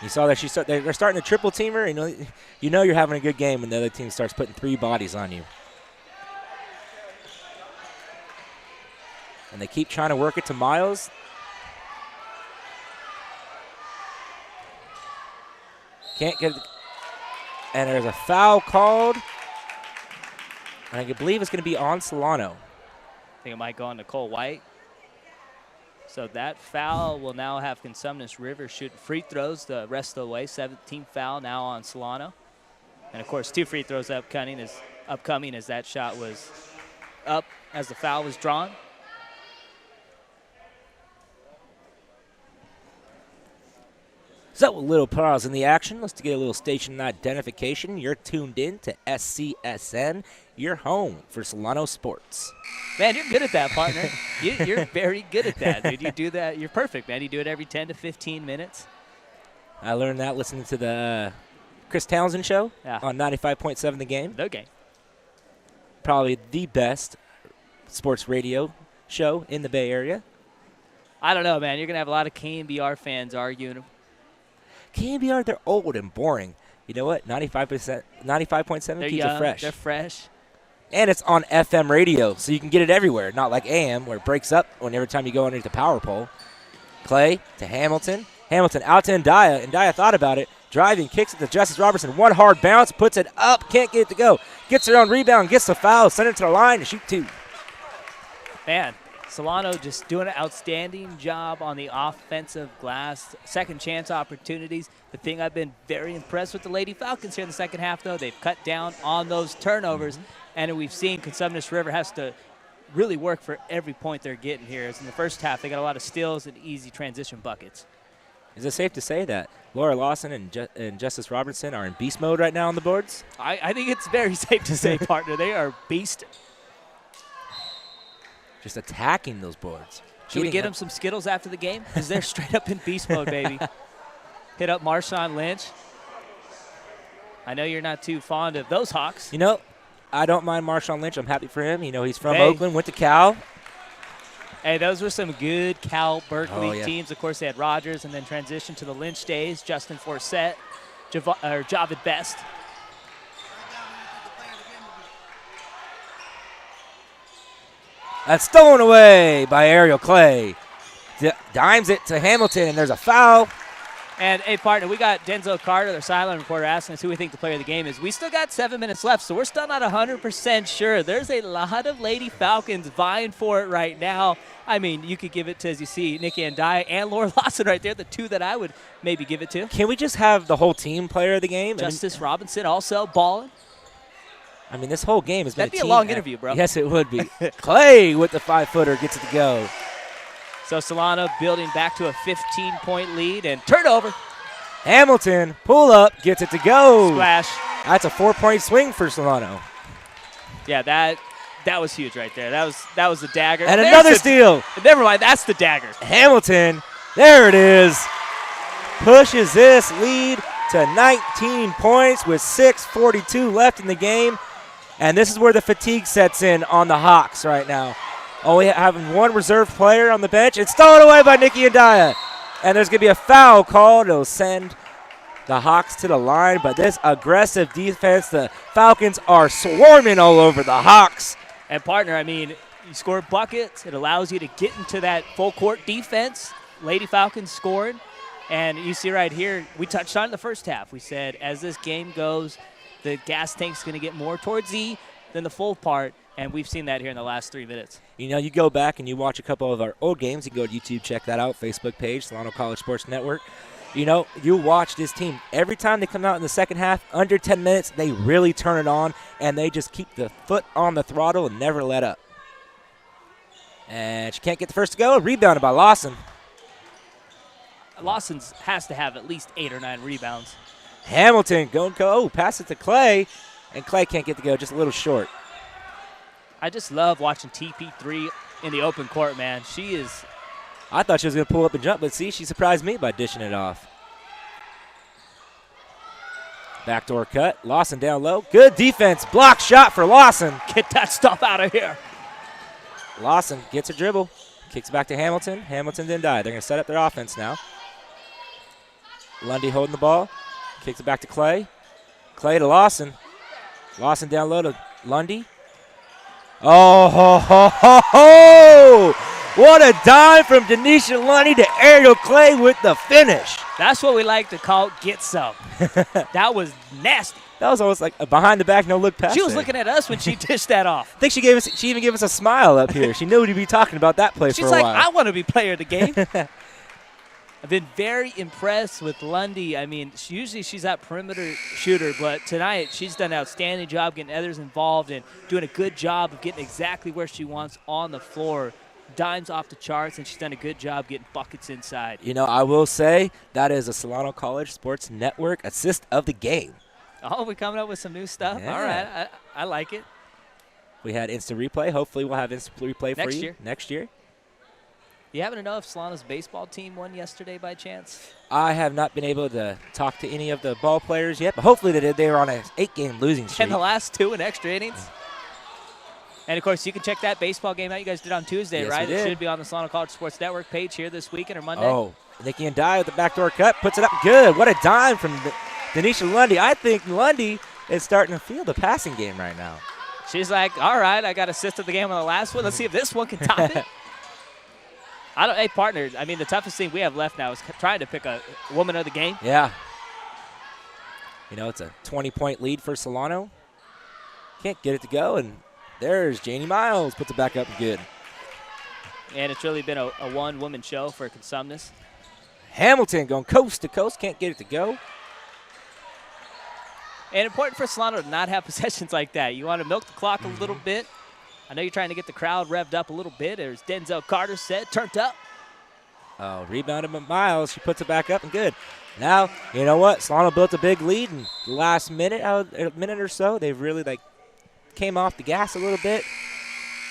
You saw that they're starting to triple team her. You know you're having a good game when the other team starts putting 3 bodies on you. And they keep trying to work it to Miles. Can't get it. And there's a foul called. And I believe it's going to be on Solano. I think it might go on Nicole White. So that foul will now have Cosumnes River shoot free throws the rest of the way. 17th foul now on Solano. And, of course, 2 free throws upcoming as that shot was up as the foul was drawn. So a little pause in the action. Let's get a little station identification. You're tuned in to SCSN, your home for Solano sports. Man, you're good at that, partner. You're very good at that, dude. You do that. You're perfect, man. You do it every 10 to 15 minutes. I learned that listening to the Chris Townsend show on 95.7 The Game. The Game. Probably the best sports radio show in the Bay Area. I don't know, man. You're going to have a lot of KNBR fans arguing. KNBR, they're old and boring. You know what? 95.7 keeps it fresh. They're fresh. And it's on FM radio, so you can get it everywhere. Not like AM, where it breaks up every time you go underneath the power pole. Clay to Hamilton. Hamilton out to Ndaya. Ndaya thought about it. Driving, kicks it to Justice Robertson. One hard bounce, puts it up, can't get it to go. Gets her own rebound, gets the foul, send it to the line to shoot 2. Man, Solano just doing an outstanding job on the offensive glass. Second chance opportunities. The thing I've been very impressed with the Lady Falcons here in the second half, though, they've cut down on those turnovers. And we've seen Cosumnes River has to really work for every point they're getting here. As in the first half, they got a lot of steals and easy transition buckets. Is it safe to say that Laura Lawson and Justice Robertson are in beast mode right now on the boards? I think it's very safe to say, partner. They are beast. Just attacking those boards. Should we get them some Skittles after the game? Because they're straight up in beast mode, baby. Hit up Marshawn Lynch. I know you're not too fond of those Hawks. You know, I don't mind Marshawn Lynch. I'm happy for him. You know, he's from Oakland, went to Cal. Hey, those were some good Cal Berkeley teams. Of course, they had Rogers and then transitioned to the Lynch days. Justin Forsett, Javid Best. That's stolen away by Ariel Clay. Dimes it to Hamilton, and there's a foul. And, hey, partner, we got Denzel Carter, the sideline reporter, asking us who we think the player of the game is. We still got 7 minutes left, so we're still not 100% sure. There's a lot of Lady Falcons vying for it right now. I mean, you could give it to, as you see, Nikki Ndaya and Laura Lawson right there, the 2 that I would maybe give it to. Can we just have the whole team player of the game? Justice Robinson also balling. I mean, this whole game has been That'd be a long interview, bro. Yes, it would be. Clay with the 5-footer gets it to go. So Solano building back to a 15-point lead and turnover. Hamilton, pull up, gets it to go. Splash. That's a 4-point swing for Solano. Yeah, that was huge right there. That was the dagger. And another steal. Never mind, that's the dagger. Hamilton, there it is. Pushes this lead to 19 points with 6:42 left in the game. And this is where the fatigue sets in on the Hawks right now. Only having one reserve player on the bench. It's stolen away by Nikki Ndaya. And there's going to be a foul called. It'll send the Hawks to the line. But this aggressive defense, the Falcons are swarming all over the Hawks. And, partner, I mean, you score buckets. It allows you to get into that full-court defense. Lady Falcons scored. And you see right here, we touched on it in the first half. We said as this game goes, the gas tank's going to get more towards E than the full part. And we've seen that here in the last 3 minutes. You know, you go back and you watch a couple of our old games. You can go to YouTube, check that out, Facebook page, Solano College Sports Network. You know, you watch this team. Every time they come out in the second half, under 10 minutes, they really turn it on, and they just keep the foot on the throttle and never let up. And she can't get the first to go. Rebounded by Lawson. Lawson has to have at least 8 or 9 rebounds. Hamilton going to go. Oh, pass it to Clay. And Clay can't get to go, just a little short. I just love watching TP3 in the open court, man. She is. I thought she was going to pull up and jump, but see, she surprised me by dishing it off. Backdoor cut. Lawson down low. Good defense. Block shot for Lawson. Get that stuff out of here. Lawson gets a dribble. Kicks back to Hamilton. Hamilton didn't die. They're going to set up their offense now. Lundy holding the ball. Kicks it back to Clay. Clay to Lawson. Lawson down low to Lundy. Oh, ho, ho, ho, ho! What a dime from Denisha Lundy to Ariel Clay with the finish. That's what we like to call get some. That was nasty. That was almost like a behind the back no look pass. She was looking at us when she dished that off. I think she even gave us a smile up here. She knew we'd be talking about that play for a while. She's like, I want to be player of the game. I've been very impressed with Lundy. I mean, usually she's that perimeter shooter, but tonight she's done an outstanding job getting others involved and doing a good job of getting exactly where she wants on the floor. Dimes off the charts, and she's done a good job getting buckets inside. You know, I will say that is a Solano College Sports Network assist of the game. Oh, we're coming up with some new stuff. Yeah. All right, I like it. We had instant replay. Hopefully we'll have instant replay for you next year. You happen to know if Solano's baseball team won yesterday by chance? I have not been able to talk to any of the ball players yet, but hopefully they did. They were on an 8-game losing streak. And the last 2 in extra innings. And, of course, you can check that baseball game out you guys did on Tuesday, yes, right? We did. It should be on the Solano College Sports Network page here this weekend or Monday. Oh, Nikki and Dye with the backdoor cut. Puts it up good. What a dime from Denisha Lundy. I think Lundy is starting to feel the passing game right now. She's like, all right, I got assist of the game on the last one. Let's see if this one can top it. Hey, partner, I mean, the toughest thing we have left now is trying to pick a woman of the game. Yeah. You know, it's a 20-point lead for Solano. Can't get it to go, and there's Janie Miles. Puts it back up good. And it's really been a one-woman show for Cosumnes. Hamilton going coast to coast. Can't get it to go. And important for Solano to not have possessions like that. You want to milk the clock a little bit. I know you're trying to get the crowd revved up a little bit. There's Denzel Carter set, turned up. Oh, rebounded by Miles. She puts it back up and good. Now, you know what? Solano built a big lead in the last minute or so. They've really, came off the gas a little bit.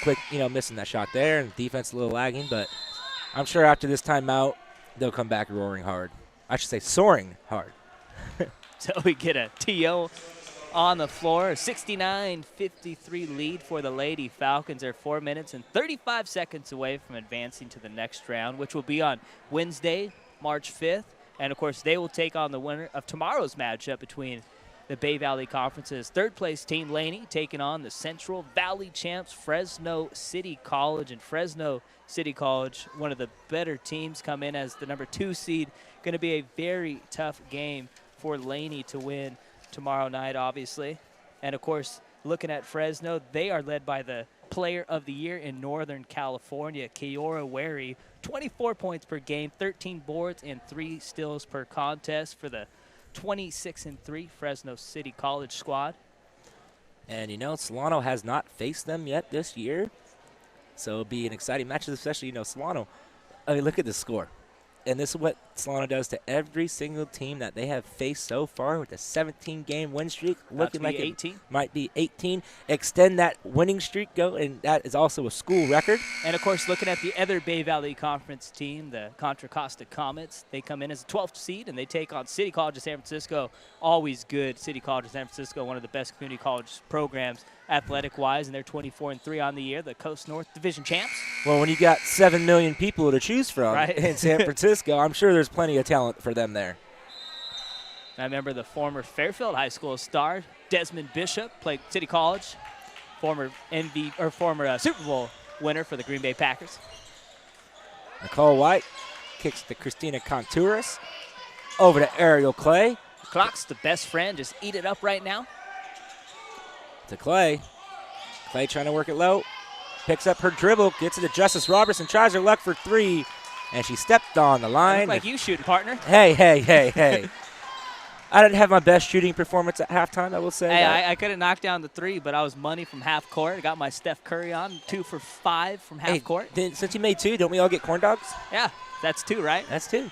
Quick, missing that shot there, and defense a little lagging. But I'm sure after this timeout, they'll come back roaring hard. I should say soaring hard. So we get a TO on the floor. 69-53 lead for the Lady Falcons. They're 4 minutes and 35 seconds away from advancing to the next round, which will be on Wednesday, March 5th. And, of course, they will take on the winner of tomorrow's matchup between the Bay Valley Conference's third-place team, Laney, taking on the Central Valley champs, Fresno City College. And Fresno City College, one of the better teams, come in as the number 2 seed. Going to be a very tough game for Laney to win tomorrow night, obviously. And, of course, looking at Fresno, they are led by the Player of the Year in Northern California, Kiora Wary. 24 points per game, 13 boards, and 3 steals per contest for the 26-3 Fresno City College squad. And, Solano has not faced them yet this year. So it'll be an exciting match, especially, Solano. I mean, look at this score. And this is what Solano does to every single team that they have faced so far with a 17-game win streak. Looking like 18. It might be 18. Extend that winning streak, and that is also a school record. And, of course, looking at the other Bay Valley Conference team, the Contra Costa Comets, they come in as a 12th seed, and they take on City College of San Francisco. Always good. City College of San Francisco, one of the best community college programs athletic-wise, and they're 24-3 on the year, the Coast North Division champs. Well, when you got 7 million people to choose from in San Francisco, I'm sure there's plenty of talent for them there. I remember the former Fairfield High School star, Desmond Bishop, played City College, former Super Bowl winner for the Green Bay Packers. Nicole White kicks to Christina Contouras. Over to Ariel Clay. Clock's the best friend. Just eat it up right now. To Clay. Clay trying to work it low. Picks up her dribble, gets it to Justice Robertson, tries her luck for 3, and she stepped on the line. Look like you shooting, partner. Hey. I didn't have my best shooting performance at halftime, I will say. Hey, I couldn't knock down the 3, but I was money from half court. I got my Steph Curry on, 2 for 5 from half court. Since you made 2, don't we all get corn dogs? Yeah, that's 2, right? That's 2.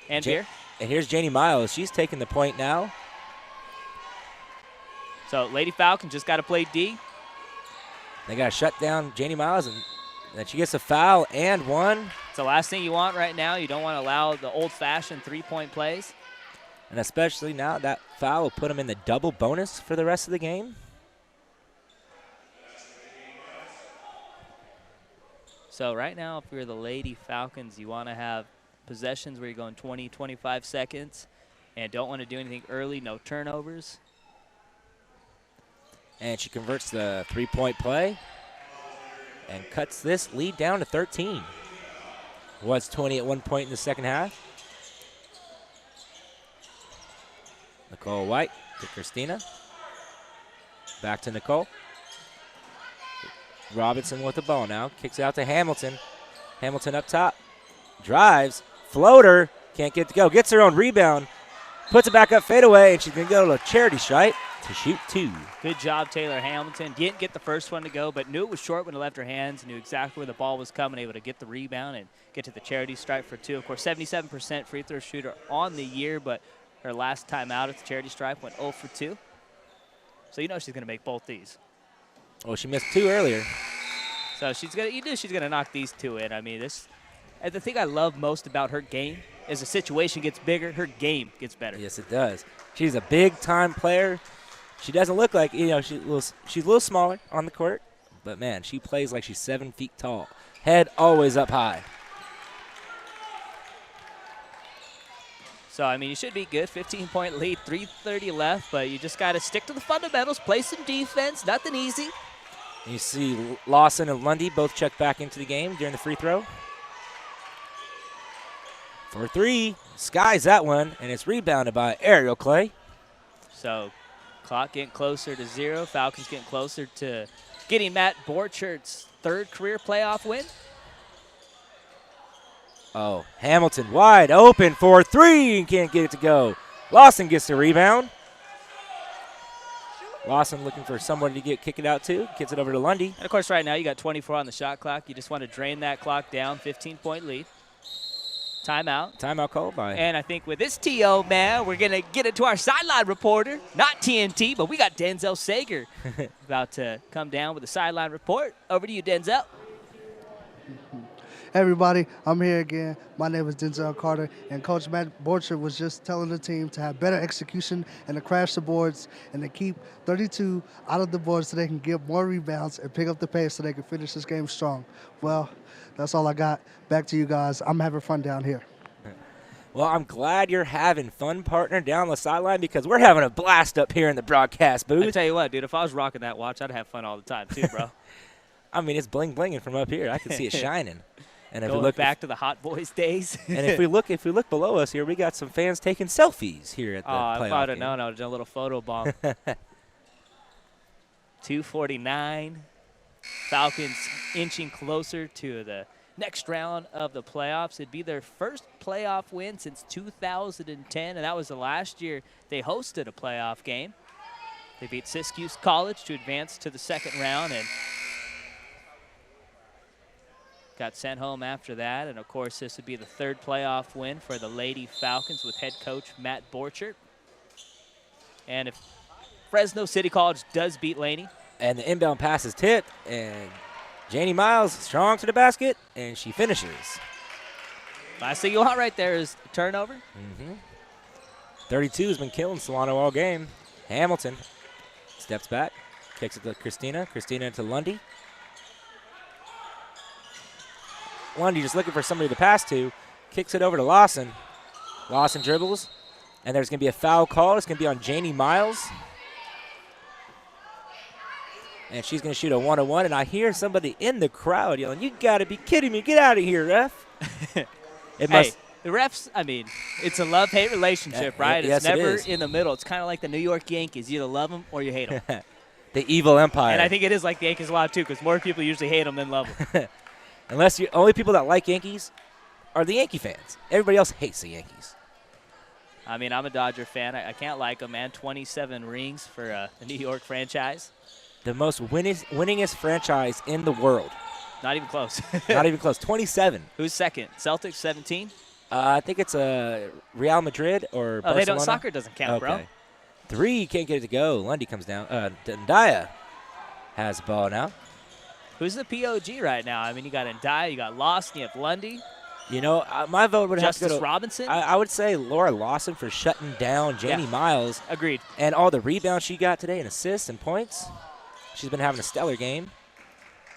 And beer? And here's Janie Miles. She's taking the point now. So Lady Falcon just got to play D. They got to shut down Janie Miles, and then she gets a foul and one. It's the last thing you want right now. You don't want to allow the old-fashioned three-point plays. And especially now that foul will put them in the double bonus for the rest of the game. So right now, if you're the Lady Falcons, you want to have possessions where you're going 20, 25 seconds and don't want to do anything early, no turnovers. And she converts the three-point play and cuts this lead down to 13. Was 20 at one point in the second half. Nicole White to Christina. Back to Nicole. Robinson with the ball now. Kicks out to Hamilton. Hamilton up top. Drives. Floater. Can't get to go. Gets her own rebound. Puts it back up fadeaway, and she's going to go to a charity stripe to shoot two. Good job, Taylor Hamilton. Didn't get the first one to go, but knew it was short when it left her hands, knew exactly where the ball was coming, able to get the rebound and get to the charity stripe for two. Of course, 77% free throw shooter on the year, but her last time out at the charity stripe went 0 for 2. So you know she's going to make both these. Oh, she missed two earlier. So you knew she's gonna knock these two in. I mean, and the thing I love most about her game is the situation gets bigger, her game gets better. Yes, it does. She's a big-time player. She doesn't look like, she's a little smaller on the court, but man, she plays like she's 7 feet tall. Head always up high. So, I mean, you should be good. 15-point lead, 3:30 left, but you just got to stick to the fundamentals, play some defense, nothing easy. You see Lawson and Lundy both check back into the game during the free throw. For three, skies that one, and it's rebounded by Ariel Clay. So, clock getting closer to 0. Falcons getting closer to getting Matt Borchardt's third career playoff win. Oh, Hamilton wide open for three and can't get it to go. Lawson gets the rebound. Lawson looking for someone to kick it out to. Gets it over to Lundy. And, of course, right now you got 24 on the shot clock. You just want to drain that clock down, 15-point lead. Timeout. Timeout called by. And I think with this TO, man, we're going to get it to our sideline reporter. Not TNT, but we got Denzel Sager about to come down with a sideline report. Over to you, Denzel. Hey everybody, I'm here again. My name is Denzel Carter, and Coach Matt Borchardt was just telling the team to have better execution and to crash the boards and to keep 32 out of the boards so they can get more rebounds and pick up the pace so they can finish this game strong. Well, that's all I got. Back to you guys. I'm having fun down here. Well, I'm glad you're having fun, partner, down the sideline because we're having a blast up here in the broadcast booth. I tell you what, dude, if I was rocking that watch, I'd have fun all the time too, bro. I mean, it's bling-blinging from up here. I can see it shining. And if Going we look back to the Hot Boys days. And if we look below us here, we got some fans taking selfies here at the playoff if I'd have game. known, I would have done a little photo bomb. 2:49. Falcons inching closer to the next round of the playoffs. It'd be their first playoff win since 2010, and that was the last year they hosted a playoff game. They beat Siskiyou College to advance to the second round and got sent home after that. And, of course, this would be the third playoff win for the Lady Falcons with head coach Matt Borchardt. And if Fresno City College does beat Laney. And the inbound pass is tipped, and Janie Miles strong to the basket, and she finishes. Last thing you want right there is a turnover. 32 has been killing Solano all game. Hamilton steps back, kicks it to Christina. Christina into Lundy. Lundy just looking for somebody to pass to. Kicks it over to Lawson. Lawson dribbles. And there's going to be a foul call. It's going to be on Janie Miles. And she's going to shoot a 1-on-1. And I hear somebody in the crowd yelling, "You got to be kidding me. Get out of here, ref." The refs, I mean, it's a love-hate relationship, right? Yes, it's never it is. in the middle. It's kind of like the New York Yankees. You either love them or you hate them. The evil empire. And I think it is like the Yankees a lot, too, because more people usually hate them than love them. Unless you only people that like Yankees are the Yankee fans. Everybody else hates the Yankees. I mean, I'm a Dodger fan. I can't like them, man. 27 rings for the New York franchise. The most winningest franchise in the world. Not even close. Not even close. 27. Who's second? Celtics, 17? I think it's Real Madrid or Barcelona. They don't. Soccer doesn't count, bro. 3, can't get it to go. Lundy comes down. Ndaya has the ball now. Who's the POG right now? I mean, you got Ndaya, you got Lawson, you have Lundy. You know, my vote would have to go to Robinson. I would say Laura Lawson for shutting down Janie Miles. Agreed. And all the rebounds she got today and assists and points. She's been having a stellar game.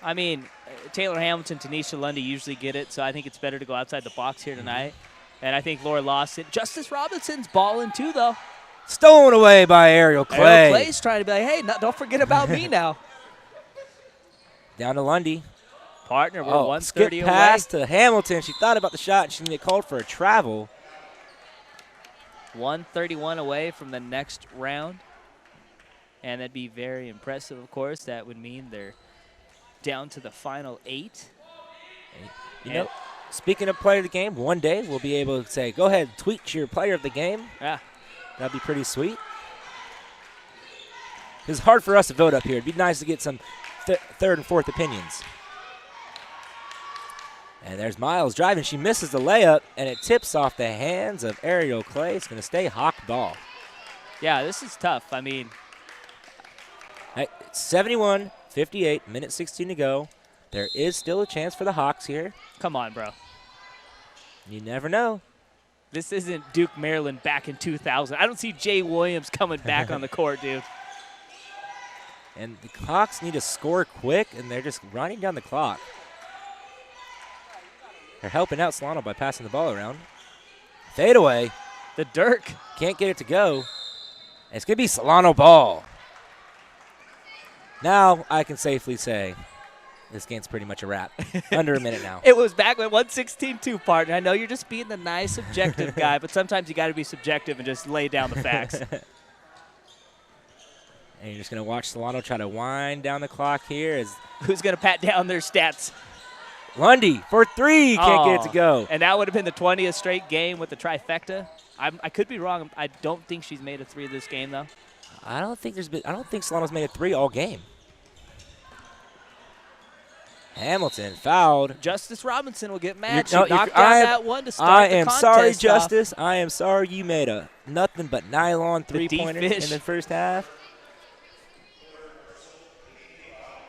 I mean, Taylor Hamilton, Tanisha Lundy usually get it, so I think it's better to go outside the box here tonight. And I think Laura Lawson, Justice Robinson's balling too, though. Stolen away by Ariel Clay. Ariel Clay's trying to be like, hey, don't forget about me now. Down to Lundy. Partner, we're 130 skip away. pass to Hamilton. She thought about the shot, and she didn't get called for a travel. 131 away from the next round. And that'd be very impressive, of course. That would mean they're down to the final 8. You know, speaking of player of the game, one day we'll be able to say, go ahead, tweet your player of the game. Yeah. That'd be pretty sweet. It's hard for us to vote up here. It'd be nice to get some third and fourth opinions. And there's Miles driving. She misses the layup, and it tips off the hands of Ariel Clay. It's going to stay Hawk ball. Yeah, this is tough. I mean, hey, 71-58, minute 16 to go. There is still a chance for the Hawks here. Come on, bro. You never know. This isn't Duke, Maryland back in 2000. I don't see Jay Williams coming back on the court, dude. And the Hawks need to score quick, and they're just running down the clock. They're helping out Solano by passing the ball around. Fade away. The Dirk. Can't get it to go. It's going to be Solano ball. Now I can safely say this game's pretty much a wrap. Under a minute now. It was back with 116-2, partner. I know you're just being the nice, objective guy, but sometimes you got to be subjective and just lay down the facts. And you're just going to watch Solano try to wind down the clock here. Who's going to pat down their stats? Lundy for 3. Can't get it to go. And that would have been the 20th straight game with the trifecta. I could be wrong. I don't think she's made a 3 this game, though. I don't think Solano's made a 3 all game. Hamilton fouled. Justice Robinson will get mad. She knocked down that one to start I the am contest sorry, off. Justice. I am sorry you made a nothing but nylon 3-pointer in the first half.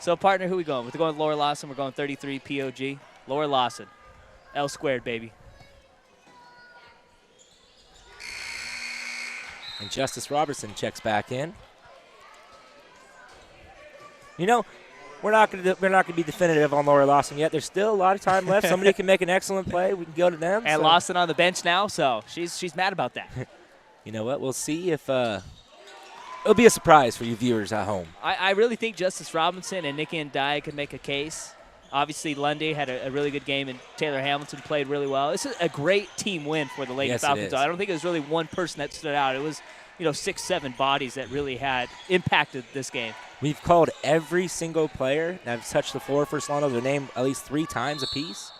So, partner, who we going with? We're going with Laura Lawson. We're going 33 POG. Laura Lawson. L squared, baby. And Justice Robertson checks back in. You know, we're not going to be definitive on Laura Lawson yet. There's still a lot of time left. Somebody can make an excellent play. We can go to them. And Lawson on the bench now, so she's mad about that. You know what? We'll see if it'll be a surprise for you viewers at home. I really think Justice Robinson and Nikki Ndaya could make a case. Obviously, Lundy had a really good game, and Taylor Hamilton played really well. This is a great team win for the Lady Falcons. I don't think it was really one person that stood out. It was, 6-7 bodies that really had impacted this game. We've called every single player that has touched the floor for Solano their name at least 3 times apiece.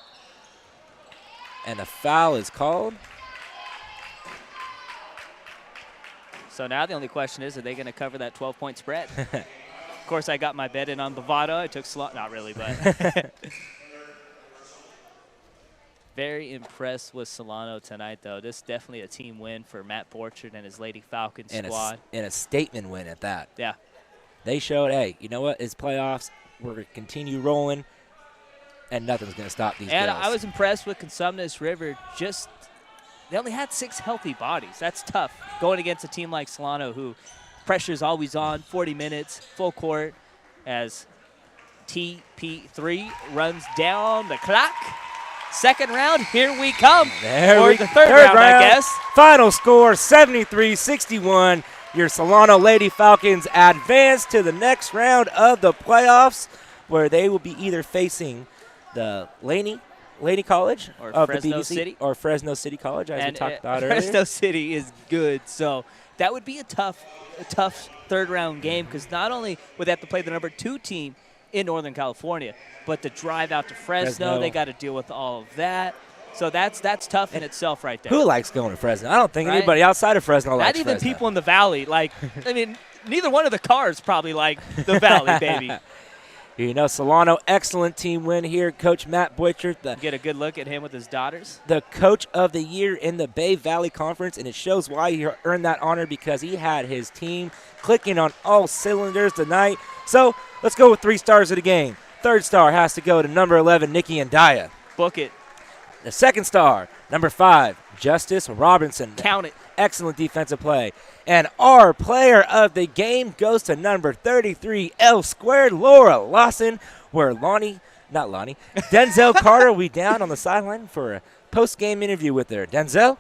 And the foul is called. So now the only question is, are they going to cover that 12-point spread? Of course, I got my bet in on Bovada. I took Solano. Not really, but very impressed with Solano tonight, though. This is definitely a team win for Matt Borchard and his Lady Falcons squad. And a statement win at that. Yeah. They showed, hey, you know what? It's playoffs. We're going to continue rolling, and nothing's going to stop these girls. And I was impressed with Cosumnes River. They only had 6 healthy bodies. That's tough going against a team like Solano, who pressure's always on, 40 minutes, full court, as TP3 runs down the clock. Second round, here we come. The third round, I guess. Final score, 73-61. Your Solano Lady Falcons advance to the next round of the playoffs, where they will be either facing the Lady College or of Fresno the BBC City. Or Fresno City College, as we talked about earlier. Fresno City is good, so that would be a tough third-round game, because not only would they have to play the number 2 team in Northern California, but to drive out to Fresno. They got to deal with all of that. So that's tough in itself right there. Who likes going to Fresno? I don't think anybody outside of Fresno likes Fresno. Not even people in the Valley. Like, I mean, neither one of the cars probably like the Valley, baby. You know, Solano, excellent team win here. Coach Matt Boychert, Get a good look at him with his daughters. the Coach of the Year in the Bay Valley Conference, and it shows why he earned that honor because he had his team clicking on all cylinders tonight. So let's go with 3 stars of the game. Third star has to go to number 11, Nikki Andaya. Book it. The second star, number 5, Justice Robinson. Count it. Excellent defensive play. And our player of the game goes to number 33, L squared, Laura Lawson, where Denzel Carter will be down on the sideline for a post-game interview with her. Denzel?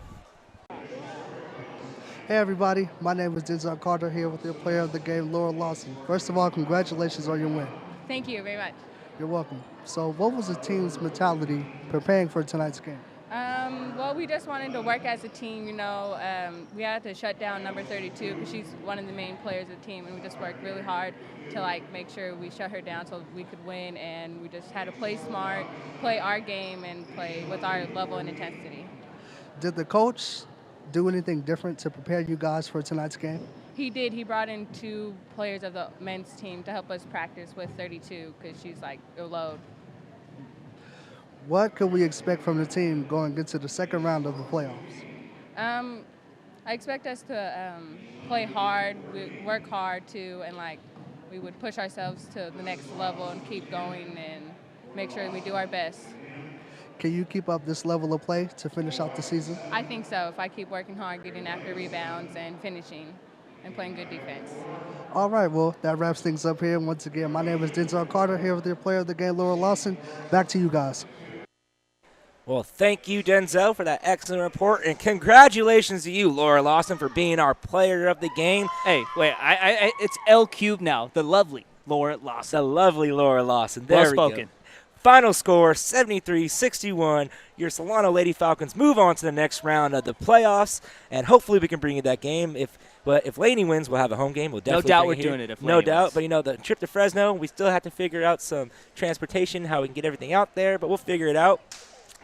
Hey everybody, my name is Denzel Carter here with your player of the game, Laura Lawson. First of all, congratulations on your win. Thank you very much. You're welcome. So what was the team's mentality preparing for tonight's game? Well, we just wanted to work as a team, we had to shut down number 32 because she's one of the main players of the team, and we just worked really hard to make sure we shut her down so we could win, and we just had to play smart, play our game, and play with our level and intensity. Did the coach do anything different to prepare you guys for tonight's game? He did. He brought in 2 players of the men's team to help us practice with 32 because she's a load. What could we expect from the team going into the second round of the playoffs? I expect us to play hard, work hard too, and we would push ourselves to the next level and keep going and make sure we do our best. Can you keep up this level of play to finish out the season? I think so. If I keep working hard, getting after rebounds and finishing and playing good defense. All right, well, that wraps things up here. Once again, my name is Denzel Carter here with your player of the game, Laura Lawson. Back to you guys. Well, thank you, Denzel, for that excellent report, and congratulations to you, Laura Lawson, for being our player of the game. Hey, wait, it's L cubed now, the lovely Laura Lawson. The lovely Laura Lawson. There Well we spoken. go. Final score, 73-61. Your Solano Lady Falcons move on to the next round of the playoffs, and hopefully we can bring you that game. If Lady wins, we'll have a home game. We'll definitely No doubt bring we're it here. doing it if No Lady doubt, wins. but the trip to Fresno, we still have to figure out some transportation, how we can get everything out there, but we'll figure it out.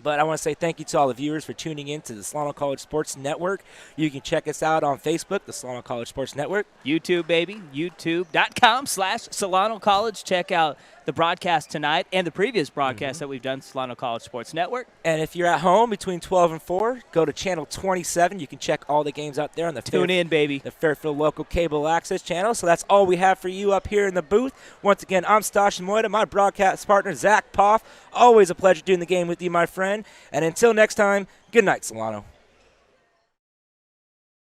But I want to say thank you to all the viewers for tuning in to the Solano College Sports Network. You can check us out on Facebook, the Solano College Sports Network. YouTube, baby. YouTube.com/Solano College. Check out the broadcast tonight and the previous broadcast that we've done, Solano College Sports Network. And if you're at home between 12 and 4, go to channel 27. You can check all the games out there on the Tune in, baby. The Fairfield Local Cable Access channel. So that's all we have for you up here in the booth. Once again, I'm Stash Moida, my broadcast partner, Zach Poff. Always a pleasure doing the game with you, my friend. And until next time, good night, Solano.